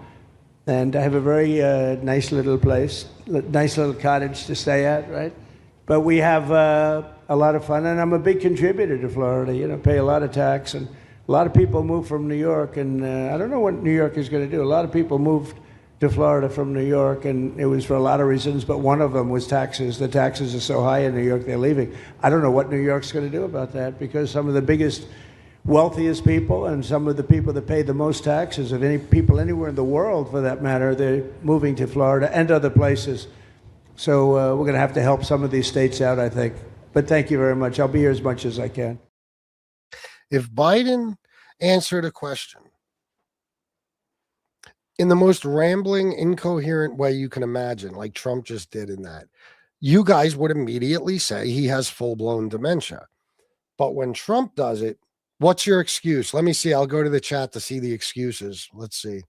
And I have a very nice little place, nice little cottage to stay at, right? But we have a lot of fun, and I'm a big contributor to Florida, pay a lot of tax. And a lot of people move from New York, and I don't know what New York is going to do. A lot of people moved to Florida from New York, and it was for a lot of reasons, but one of them was taxes. The taxes are so high in New York, they're leaving. I don't know what New York's going to do about that, because some of the biggest, wealthiest people and some of the people that pay the most taxes of any people anywhere in the world, for that matter, they're moving to Florida and other places. So we're going to have to help some of these states out, I think. But thank you very much. I'll be here as much as I can. If Biden answered a question in the most rambling, incoherent way you can imagine, like Trump just did in that, you guys would immediately say he has full-blown dementia. But when Trump does it, what's your excuse? Let me see. I'll go to the chat to see the excuses. Let's see.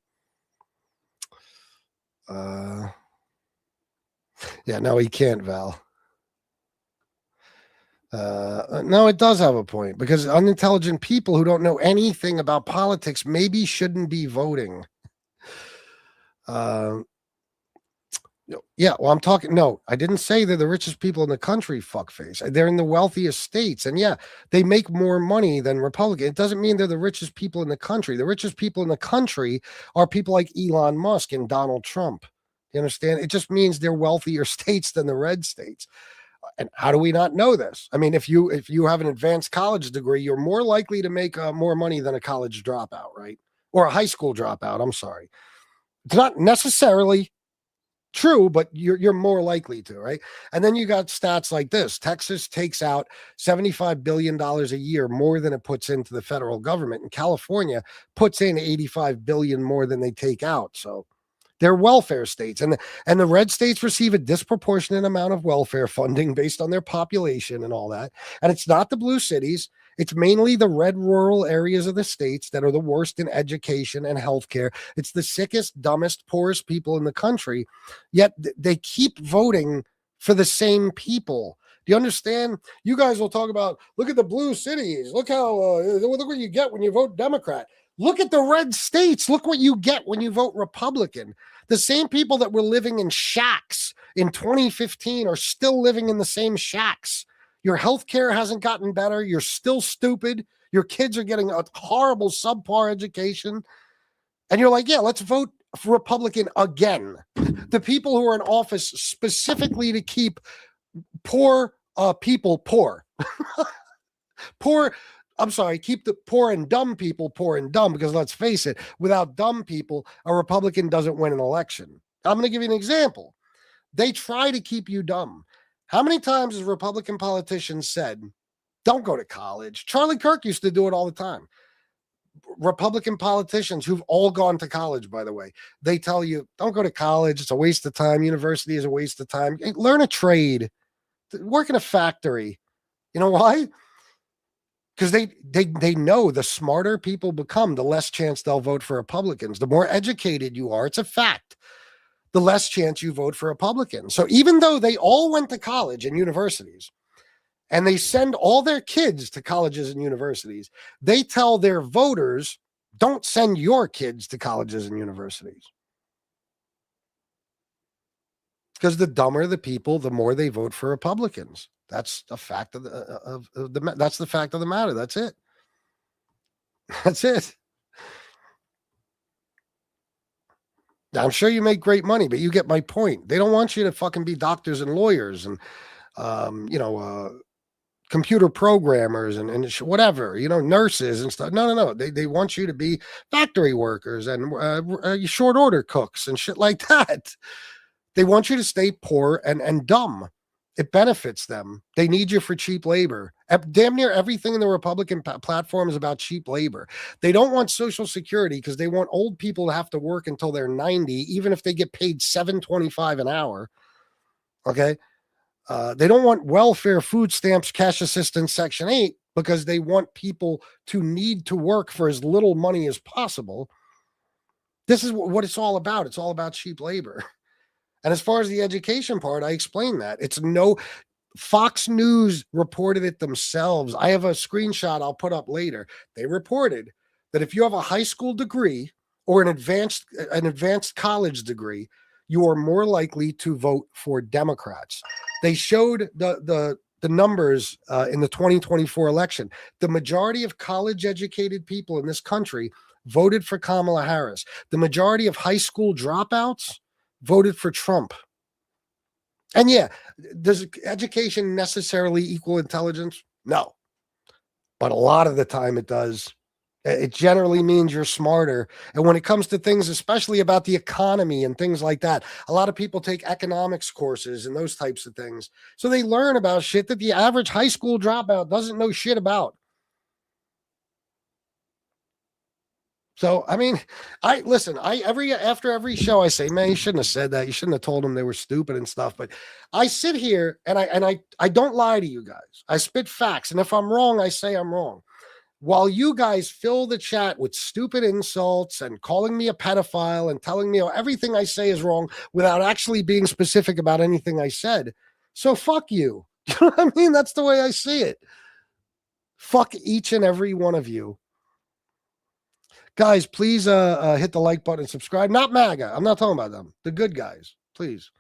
Yeah, no, he can't, Val. No, it does have a point, because unintelligent people who don't know anything about politics maybe shouldn't be voting. Yeah, well, I'm talking. No, I didn't say they're the richest people in the country, fuckface. They're in the wealthiest states. And yeah, they make more money than Republicans. It doesn't mean they're the richest people in the country. The richest people in the country are people like Elon Musk and Donald Trump. You understand? It just means they're wealthier states than the red states. And how do we not know this? I mean, if you have an advanced college degree, you're more likely to make more money than a college dropout, right? Or a high school dropout. I'm sorry. It's not necessarily true, but you're more likely to, right? And then you got stats like this. Texas takes out $75 billion a year, more than it puts into the federal government. And California puts in $85 billion more than they take out. So they're welfare states. And the red states receive a disproportionate amount of welfare funding based on their population and all that. And it's not the blue cities. It's mainly the red rural areas of the states that are the worst in education and healthcare. It's the sickest, dumbest, poorest people in the country. Yet they keep voting for the same people. Do you understand? You guys will talk about, look at the blue cities. Look how, look what you get when you vote Democrat. Look at the red states. Look what you get when you vote Republican. The same people that were living in shacks in 2015 are still living in the same shacks. Your healthcare hasn't gotten better. You're still stupid. Your kids are getting a horrible subpar education. And you're like, yeah, let's vote for Republican again. The people who are in office specifically to keep poor people poor. Keep the poor and dumb people poor and dumb, because let's face it, without dumb people, a Republican doesn't win an election. I'm going to give you an example. They try to keep you dumb. How many times has Republican politicians said, don't go to college? Charlie Kirk used to do it all the time. Republican politicians who've all gone to college, by the way, they tell you, don't go to college. It's a waste of time. University is a waste of time. Learn a trade. Work in a factory. You know why? Because they know the smarter people become, the less chance they'll vote for Republicans. The more educated you are, it's a fact, the less chance you vote for Republicans. So even though they all went to college and universities, and they send all their kids to colleges and universities, they tell their voters, don't send your kids to colleges and universities. Because the dumber the people, the more they vote for Republicans. That's the fact of that's the fact of the matter. That's it. That's it. Now, I'm sure you make great money, but you get my point. They don't want you to fucking be doctors and lawyers and, computer programmers and whatever, nurses and stuff. No. They want you to be factory workers and short order cooks and shit like that. They want you to stay poor and dumb. It benefits them. They need you for cheap labor. Damn near everything in the Republican platform is about cheap labor. They don't want Social Security because they want old people to have to work until they're 90, even if they get paid $7.25 an hour. Okay. They don't want welfare, food stamps, cash assistance, Section 8, because they want people to need to work for as little money as possible. This is what it's all about. It's all about cheap labor. And as far as the education part, I explained that. Fox News reported it themselves. I have a screenshot I'll put up later. They reported that if you have a high school degree or an advanced college degree, you are more likely to vote for Democrats. They showed the numbers in the 2024 election. The majority of college-educated people in this country voted for Kamala Harris. The majority of high school dropouts voted for Trump. And yeah, does education necessarily equal intelligence? No. But a lot of the time it does. It generally means you're smarter. And when it comes to things, especially about the economy and things like that, a lot of people take economics courses and those types of things. So they learn about shit that the average high school dropout doesn't know shit about. So, I mean, after every show I say, man, you shouldn't have said that. You shouldn't have told them they were stupid and stuff. But I sit here and I don't lie to you guys. I spit facts. And if I'm wrong, I say I'm wrong. While you guys fill the chat with stupid insults and calling me a pedophile and telling me everything I say is wrong without actually being specific about anything I said. So fuck you. You know what I mean? That's the way I see it. Fuck each and every one of you. Guys, please hit the like button and subscribe. Not MAGA. I'm not talking about them. The good guys, please.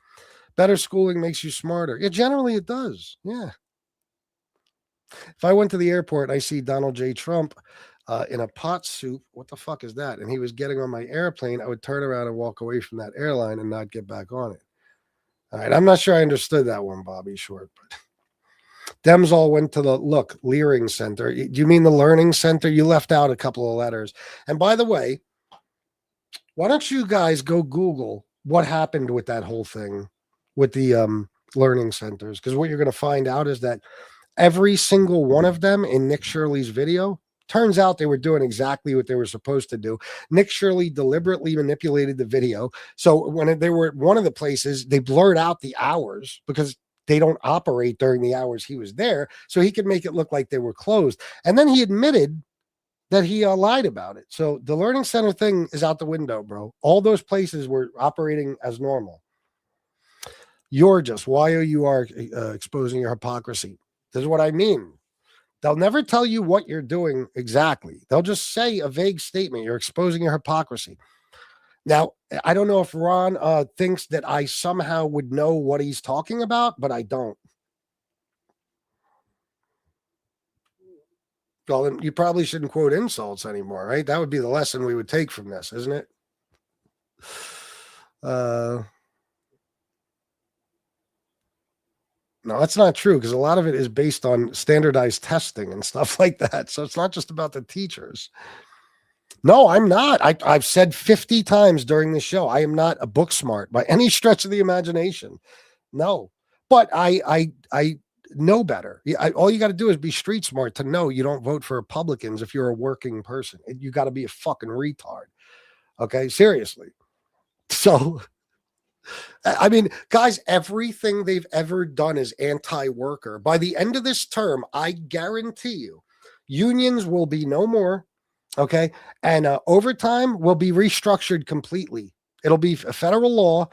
Better schooling makes you smarter. Yeah, generally it does. Yeah. If I went to the airport and I see Donald J. Trump in a pot soup, what the fuck is that? And he was getting on my airplane, I would turn around and walk away from that airline and not get back on it. All right. I'm not sure I understood that one, Bobby Short, but Dems all went to the Leering Center. Do you mean the Learning Center? You left out a couple of letters. And by the way, why don't you guys go Google what happened with that whole thing with the learning centers? Because what you're going to find out is that every single one of them in Nick Shirley's video, turns out they were doing exactly what they were supposed to do. Nick Shirley deliberately manipulated the video. So when they were at one of the places, they blurred out the hours because they don't operate during the hours he was there, so he could make it look like they were closed. And then he admitted that he lied about it. So the Learning Center thing is out the window, bro. All those places were operating as normal. You're just, why are you exposing your hypocrisy? This is what I mean. They'll never tell you what you're doing exactly. They'll just say a vague statement. You're exposing your hypocrisy. Now, I don't know if Ron thinks that I somehow would know what he's talking about, but I don't. Well, then you probably shouldn't quote insults anymore, right? That would be the lesson we would take from this, isn't it? No, that's not true, because a lot of it is based on standardized testing and stuff like that. So it's not just about the teachers. No, I'm not. I've said 50 times during the show, I am not a book smart by any stretch of the imagination. No, but I know better. All you got to do is be street smart to know you don't vote for Republicans if you're a working person. You got to be a fucking retard. Okay, seriously. So, I mean, guys, everything they've ever done is anti-worker. By the end of this term, I guarantee you, unions will be no more. Okay, and overtime will be restructured completely. It'll be a federal law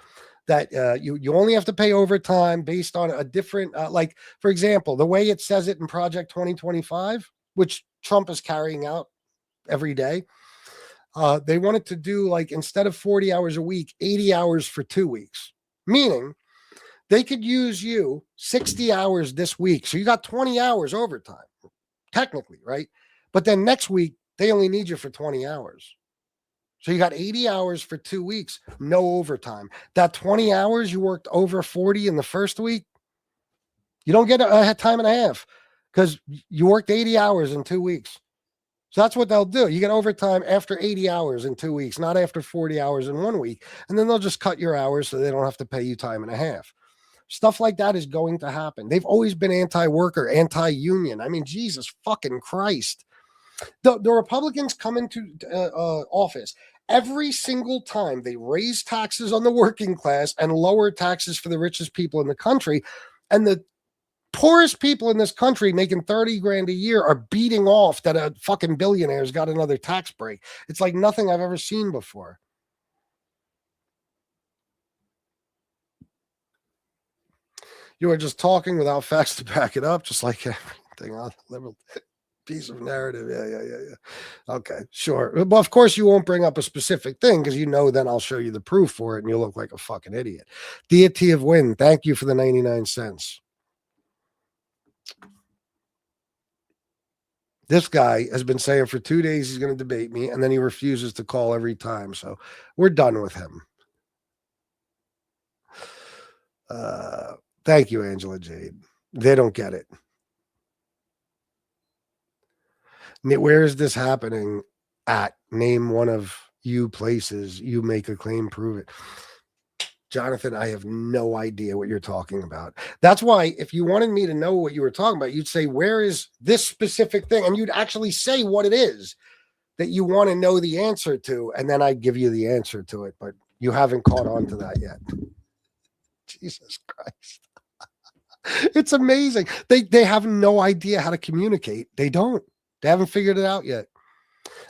that you only have to pay overtime based on a different, like, for example, the way it says it in Project 2025, which Trump is carrying out every day. They wanted to do, like, instead of 40 hours a week, 80 hours for 2 weeks, meaning they could use you 60 hours this week. So you got 20 hours overtime, technically, right? But then next week, they only need you for 20 hours. So you got 80 hours for 2 weeks, no overtime. That 20 hours you worked over 40 in the first week, you don't get a time and a half because you worked 80 hours in 2 weeks. So that's what they'll do. You get overtime after 80 hours in 2 weeks, not after 40 hours in 1 week. And then they'll just cut your hours so they don't have to pay you time and a half. Stuff like that is going to happen. They've always been anti-worker, anti-union. I mean, Jesus fucking Christ. The Republicans come into office. Every single time they raise taxes on the working class and lower taxes for the richest people in the country. And the poorest people in this country making 30 grand a year are beating off that a fucking billionaire's got another tax break. It's like nothing I've ever seen before. You are just talking without facts to back it up, just like everything on liberal piece of narrative. Yeah. Okay, sure. But of course, you won't bring up a specific thing because you know then I'll show you the proof for it and you'll look like a fucking idiot. Deity of Win, thank you for the 99 cents. This guy has been saying for 2 days he's going to debate me, and then he refuses to call every time. So we're done with him. Thank you, Angela Jade. They don't get it. Where is this happening at? Name one of you places. You make a claim, prove it. Jonathan, I have no idea what you're talking about. That's why if you wanted me to know what you were talking about, you'd say, where is this specific thing? And you'd actually say what it is that you want to know the answer to. And then I'd give you the answer to it. But you haven't caught on to that yet. Jesus Christ. It's amazing. They have no idea how to communicate. They don't. They haven't figured it out yet.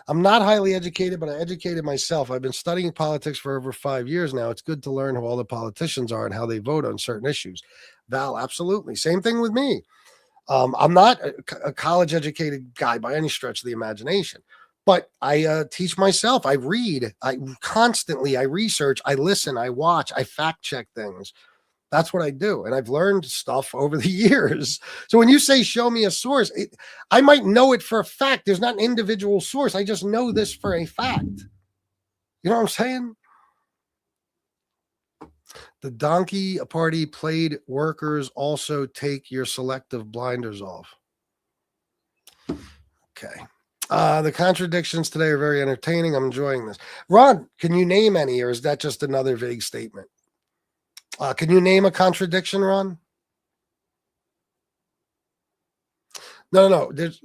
I'm not highly educated, but I educated myself. I've been studying politics for over 5 years now. It's good to learn who all the politicians are and how they vote on certain issues. Val, absolutely. Same thing with me. I'm not a college-educated guy by any stretch of the imagination, but I teach myself. I read. I research. I listen. I watch. I fact-check things. That's what I do. And I've learned stuff over the years. So when you say, show me a source, I might know it for a fact. There's not an individual source. I just know this for a fact. You know what I'm saying? The donkey party played workers also take your selective blinders off. Okay. The contradictions today are very entertaining. I'm enjoying this. Ron, can you name any, or is that just another vague statement? Can you name a contradiction, Ron? No. There's,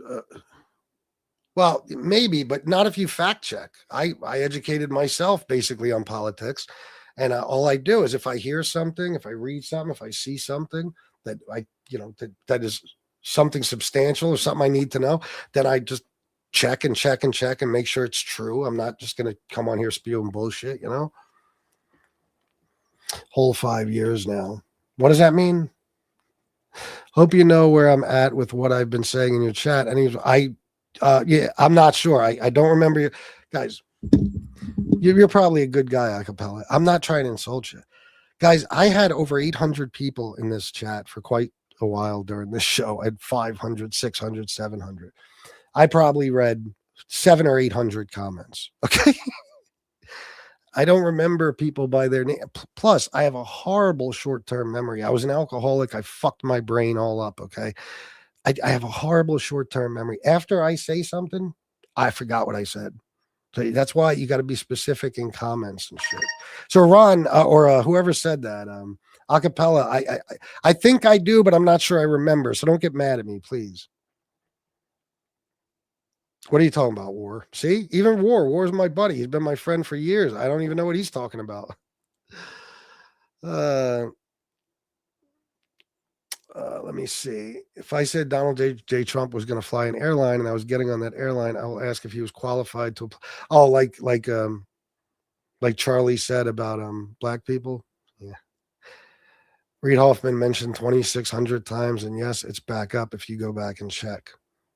well, maybe, but not if you fact check. I educated myself basically on politics, and all I do is if I hear something, if I read something, if I see something that that is something substantial or something I need to know, then I just check and make sure it's true. I'm not just going to come on here spewing bullshit, Whole 5 years now. What does that mean? Hope you know where I'm at with what I've been saying in your chat. And I'm not sure. I don't remember you guys. You're probably a good guy, Acapella. I'm not trying to insult you. Guys, I had over 800 people in this chat for quite a while during this show. I had 500, 600, 700. I probably read 700 or 800 comments. Okay. I don't remember people by their name. Plus, I have a horrible short-term memory. I was an alcoholic. I fucked my brain all up, okay? I have a horrible short-term memory. After I say something, I forgot what I said. So that's why you got to be specific in comments and shit. So Ron or whoever said that, acapella, I think I do, but I'm not sure I remember. So don't get mad at me, please. What are you talking about, War? See, even War's my buddy. He's been my friend for years. I don't even know what he's talking about. Let me see. If I said Donald J. Trump was going to fly an airline and I was getting on that airline, I will ask if he was qualified to. Oh, like Charlie said about black people. Yeah. Reid Hoffman mentioned 2,600 times, and yes, it's back up if you go back and check.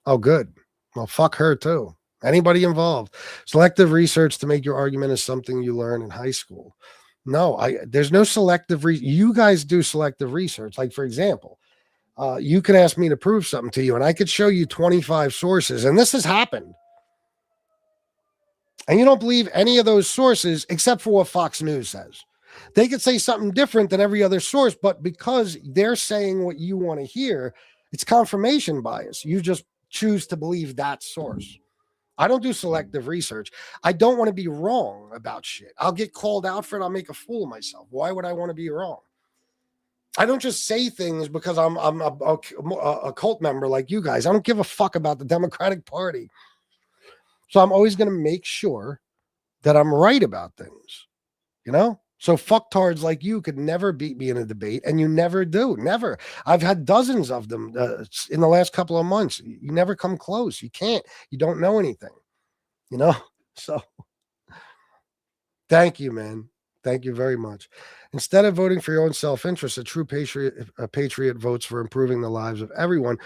Oh, good. Well, fuck her too. Anybody involved. Selective research to make your argument is something you learn in high school. No, there's no selective. You guys do selective research. Like, for example, you could ask me to prove something to you, and I could show you 25 sources, and this has happened. And you don't believe any of those sources except for what Fox News says. They could say something different than every other source, but because they're saying what you want to hear, it's confirmation bias. You just choose to believe that source. I don't do selective research. I don't want to be wrong about shit. I'll get called out for it. I'll make a fool of myself. Why would I want to be wrong? I don't just say things because I'm a cult member like you guys. I don't give a fuck about the Democratic Party. So I'm always going to make sure that I'm right about things, you know? So fucktards like you could never beat me in a debate, and you never do. Never. I've had dozens of them in the last couple of months. You never come close. You can't. You don't know anything, you know? So thank you, man. Thank you very much. Instead of voting for your own self-interest, a true patriot votes for improving the lives of everyone,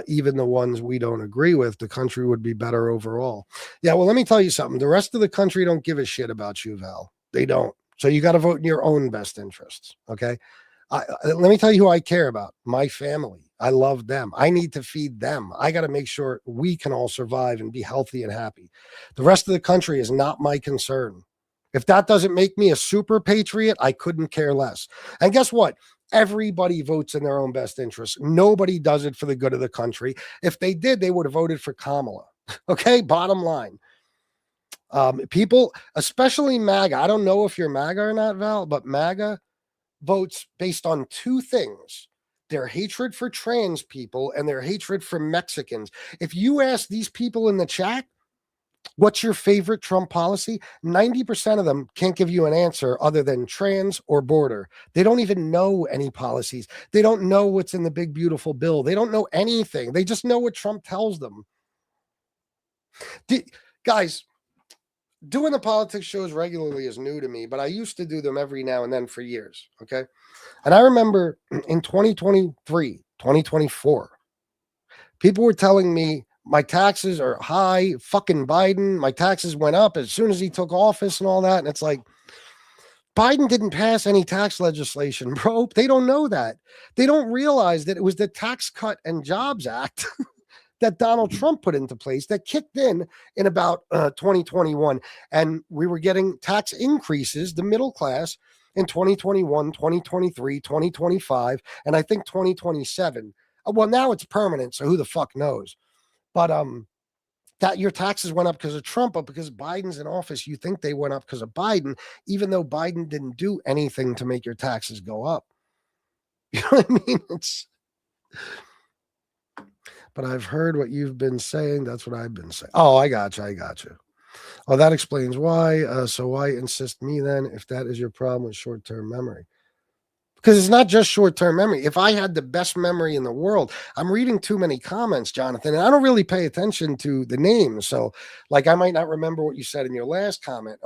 even the ones we don't agree with. The country would be better overall. Yeah, well, let me tell you something. The rest of the country don't give a shit about you, Val. They don't. So you got to vote in your own best interests, okay? Let me tell you who I care about. My family. I love them. I need to feed them. I got to make sure we can all survive and be healthy and happy. The rest of the country is not my concern. If that doesn't make me a super patriot, I couldn't care less. And guess what? Everybody votes in their own best interest. Nobody does it for the good of the country. If they did, they would have voted for Kamala. Okay, bottom line. People, especially MAGA, I don't know if you're MAGA or not, Val, but MAGA votes based on two things: their hatred for trans people and their hatred for Mexicans. If you ask these people in the chat, what's your favorite Trump policy? 90% of them can't give you an answer other than trans or border. They don't even know any policies. They don't know what's in the big, beautiful bill. They don't know anything. They just know what Trump tells them. Guys, doing the politics shows regularly is new to me, but I used to do them every now and then for years, okay? And I remember in 2023, 2024, people were telling me my taxes are high, fucking Biden, my taxes went up as soon as he took office and all that. And it's like, Biden didn't pass any tax legislation, bro. They don't know that. They don't realize that it was the Tax Cut and Jobs Act that Donald Trump put into place that kicked in about 2021. And we were getting tax increases, the middle class, in 2021, 2023, 2025, and I think 2027. Well, now it's permanent, so who the fuck knows? But that your taxes went up because of Trump, but because Biden's in office, you think they went up because of Biden, even though Biden didn't do anything to make your taxes go up. You know what I mean? But I've heard what you've been saying. That's what I've been saying. Oh, I got you. Oh, that explains why. So why insist me then if that is your problem with short-term memory? Because it's not just short-term memory. If I had the best memory in the world, I'm reading too many comments, Jonathan, and I don't really pay attention to the names. So like I might not remember what you said in your last comment,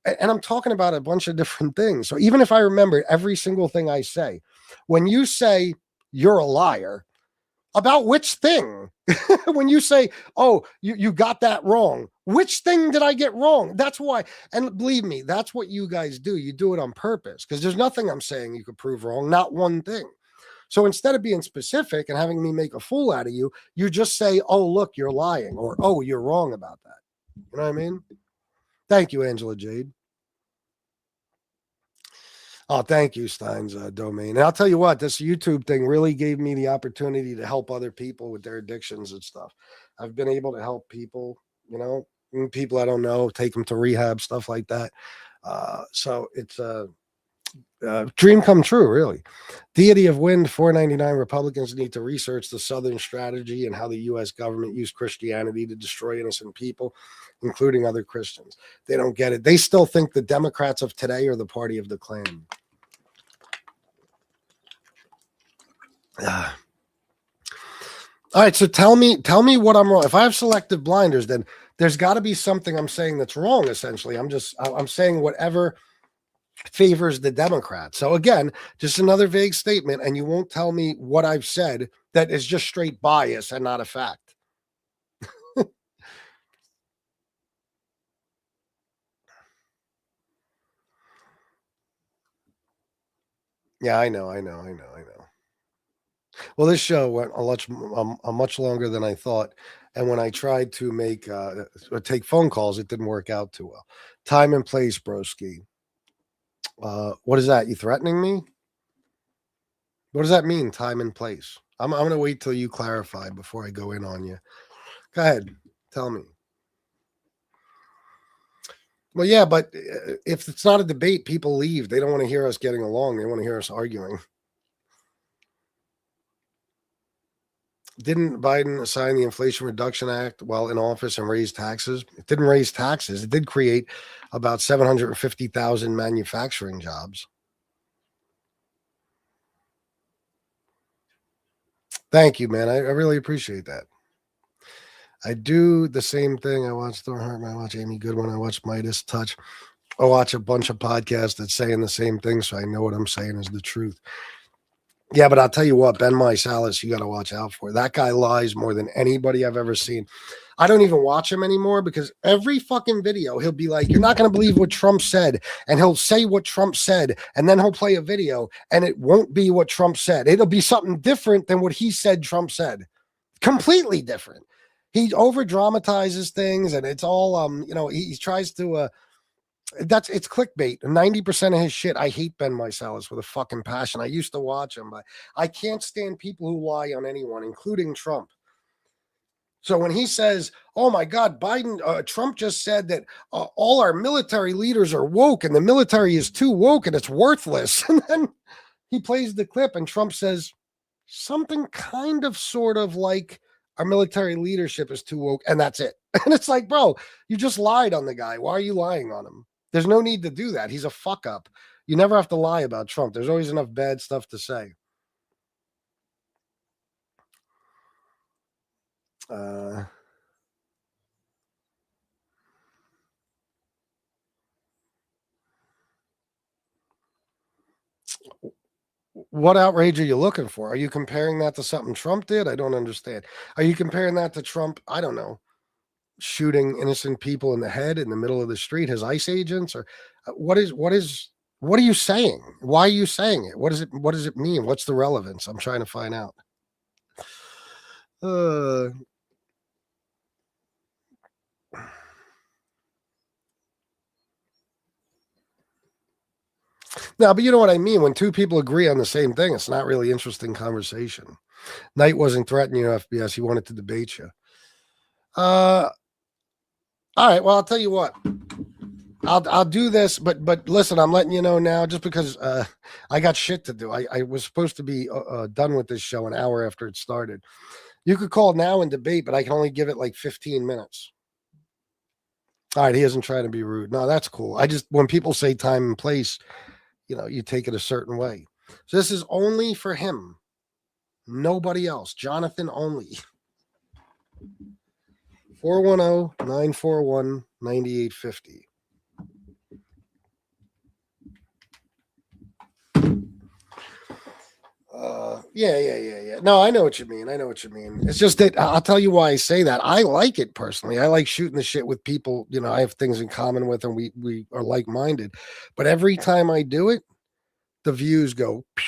and I'm talking about a bunch of different things. So even if I remember every single thing I say, when you say you're a liar, about which thing? When you say, oh, you got that wrong, which thing did I get wrong? That's why. And believe me, that's what you guys do. You do it on purpose because there's nothing I'm saying you could prove wrong, not one thing. So instead of being specific and having me make a fool out of you, you just say, oh, look, you're lying, or oh, you're wrong about that. You know what I mean? Thank you, Angela Jade. Oh, thank you, Stein's domain. And I'll tell you what, this YouTube thing really gave me the opportunity to help other people with their addictions and stuff. I've been able to help people, you know, people I don't know, take them to rehab, stuff like that. So it's a dream come true, really. Deity of Wind 499. Republicans need to research the Southern strategy and how the U.S. government used Christianity to destroy innocent people, including other Christians. They don't get it. They still think the Democrats of today are the party of the Klan. All right, so tell me what I'm wrong. If I have selective blinders, then there's got to be something I'm saying that's wrong. Essentially, I'm saying whatever favors the Democrats. So again, just another vague statement, and you won't tell me what I've said that is just straight bias and not a fact. Yeah, I know. Well, this show went a much longer than I thought, and when I tried to take phone calls, it didn't work out too well. Time and place, broski. What is that? You threatening me? What does that mean? Time and place. I'm going to wait till you clarify before I go in on you. Go ahead. Tell me. Well, yeah, but if it's not a debate, people leave. They don't want to hear us getting along. They want to hear us arguing. Didn't Biden sign the Inflation Reduction Act while in office and raise taxes? It didn't raise taxes. It did create about 750,000 manufacturing jobs. Thank you, man. I really appreciate that. I do the same thing. I watch Thornhart, I watch Amy Goodwin, I watch Midas Touch. I watch a bunch of podcasts that saying the same thing, so I know what I'm saying is the truth. Yeah, but I'll tell you what, Ben Meisalis, you got to watch out for. That guy lies more than anybody I've ever seen. I don't even watch him anymore because every fucking video, he'll be like, you're not going to believe what Trump said. And he'll say what Trump said. And then he'll play a video and it won't be what Trump said. It'll be something different than what he said Trump said. Completely different. He over dramatizes things and it's all, he tries to, it's clickbait. 90% of his shit. I hate Ben Meisalis with a fucking passion. I used to watch him, but I can't stand people who lie on anyone, including Trump. So when he says, oh my God, Trump just said that all our military leaders are woke and the military is too woke and it's worthless. And then he plays the clip and Trump says something kind of sort of like our military leadership is too woke. And that's it. And it's like, bro, you just lied on the guy. Why are you lying on him? There's no need to do that. He's a fuck up. You never have to lie about Trump. There's always enough bad stuff to say. What outrage are you looking for? Are you comparing that to something Trump did? I don't understand. Are you comparing that to Trump? I don't know. Shooting innocent people in the head in the middle of the street, his ICE agents, or what are you saying? Why are you saying it? What does it mean? What's the relevance? I'm trying to find out. No, but you know what I mean? When two people agree on the same thing, it's not really interesting conversation. Knight wasn't threatening you, FBS. He wanted to debate you. All right. Well, I'll tell you what. I'll do this, but listen, I'm letting you know now just because I got shit to do. I was supposed to be done with this show an hour after it started. You could call now and debate, but I can only give it like 15 minutes. All right. He isn't trying to be rude. No, that's cool. When people say time and place, you take it a certain way. So this is only for him. Nobody else. Jonathan only. 410-941-9850. Yeah. No, I know what you mean. It's just that I'll tell you why I say that. I like it personally. I like shooting the shit with people, I have things in common with and we are like-minded. But every time I do it, the views go. Pew.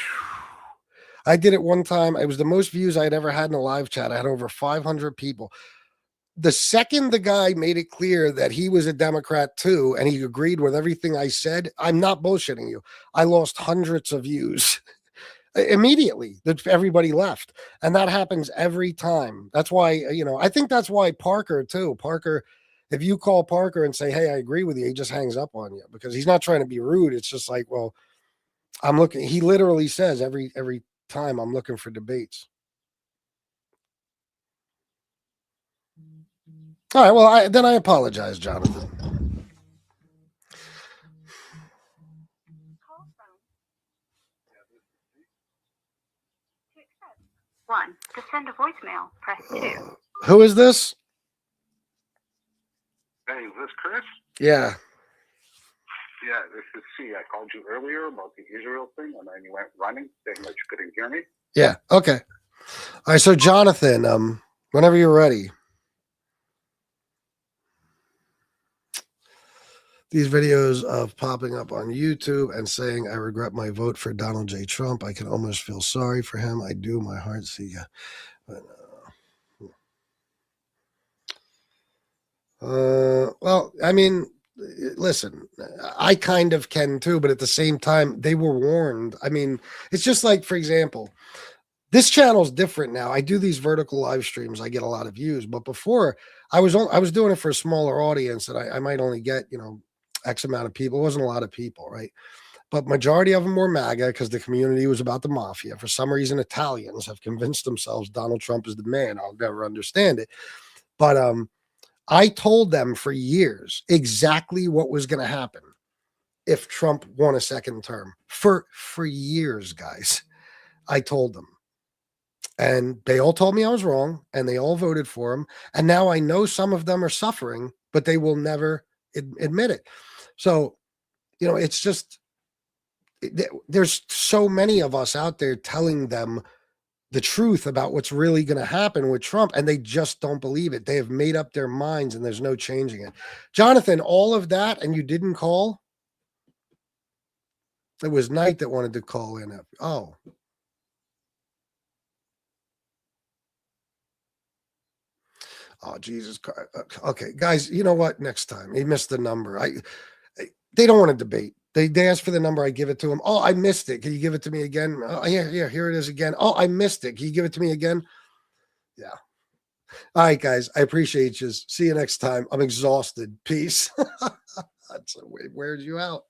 I did it one time. It was the most views I'd ever had in a live chat. I had over 500 people. The second the guy made it clear that he was a Democrat too, and he agreed with everything I said, I'm not bullshitting you. I lost hundreds of views. Immediately, everybody left. And that happens every time. That's why, I think that's why Parker too. Parker If you call Parker and say, hey, I agree with you, he just hangs up on you because he's not trying to be rude. It's just like, well, I'm looking. He literally says every time I'm looking for debates. All right. Well, then I apologize, Jonathan. One. To send a voicemail, press 2. Who is this? Hey, is this Chris? Yeah. Yeah, this is C. I called you earlier about the Israel thing, and then you went running, saying that you couldn't hear me. Yeah. Okay. All right. So, Jonathan, whenever you're ready. These videos of popping up on YouTube and saying, I regret my vote for Donald J. Trump. I can almost feel sorry for him. I do. My heart see ya. Well, I mean, listen, I kind of can too, but at the same time, they were warned. I mean, it's just like, for example, this channel is different now. I do these vertical live streams. I get a lot of views, but before I was doing it for a smaller audience that I might only get, X amount of people. It wasn't a lot of people, right? But majority of them were MAGA because the community was about the mafia. For some reason, Italians have convinced themselves Donald Trump is the man. I'll never understand it. But I told them for years exactly what was going to happen if Trump won a second term. For years, guys, I told them. And they all told me I was wrong, and they all voted for him. And now I know some of them are suffering, but they will never admit it. So, it's just, there's so many of us out there telling them the truth about what's really going to happen with Trump, and they just don't believe it. They have made up their minds, and there's no changing it. Jonathan, all of that, and you didn't call? It was Knight that wanted to call in. Oh. Oh, Jesus Christ. Okay, guys, you know what? Next time. He missed the number. They don't want to debate. They asked for the number. I give it to him. Oh, I missed it. Can you give it to me again? Oh, yeah, here it is again. Oh, I missed it. Can you give it to me again? Yeah. All right, guys. I appreciate you. See you next time. I'm exhausted. Peace. That's a way weird you out.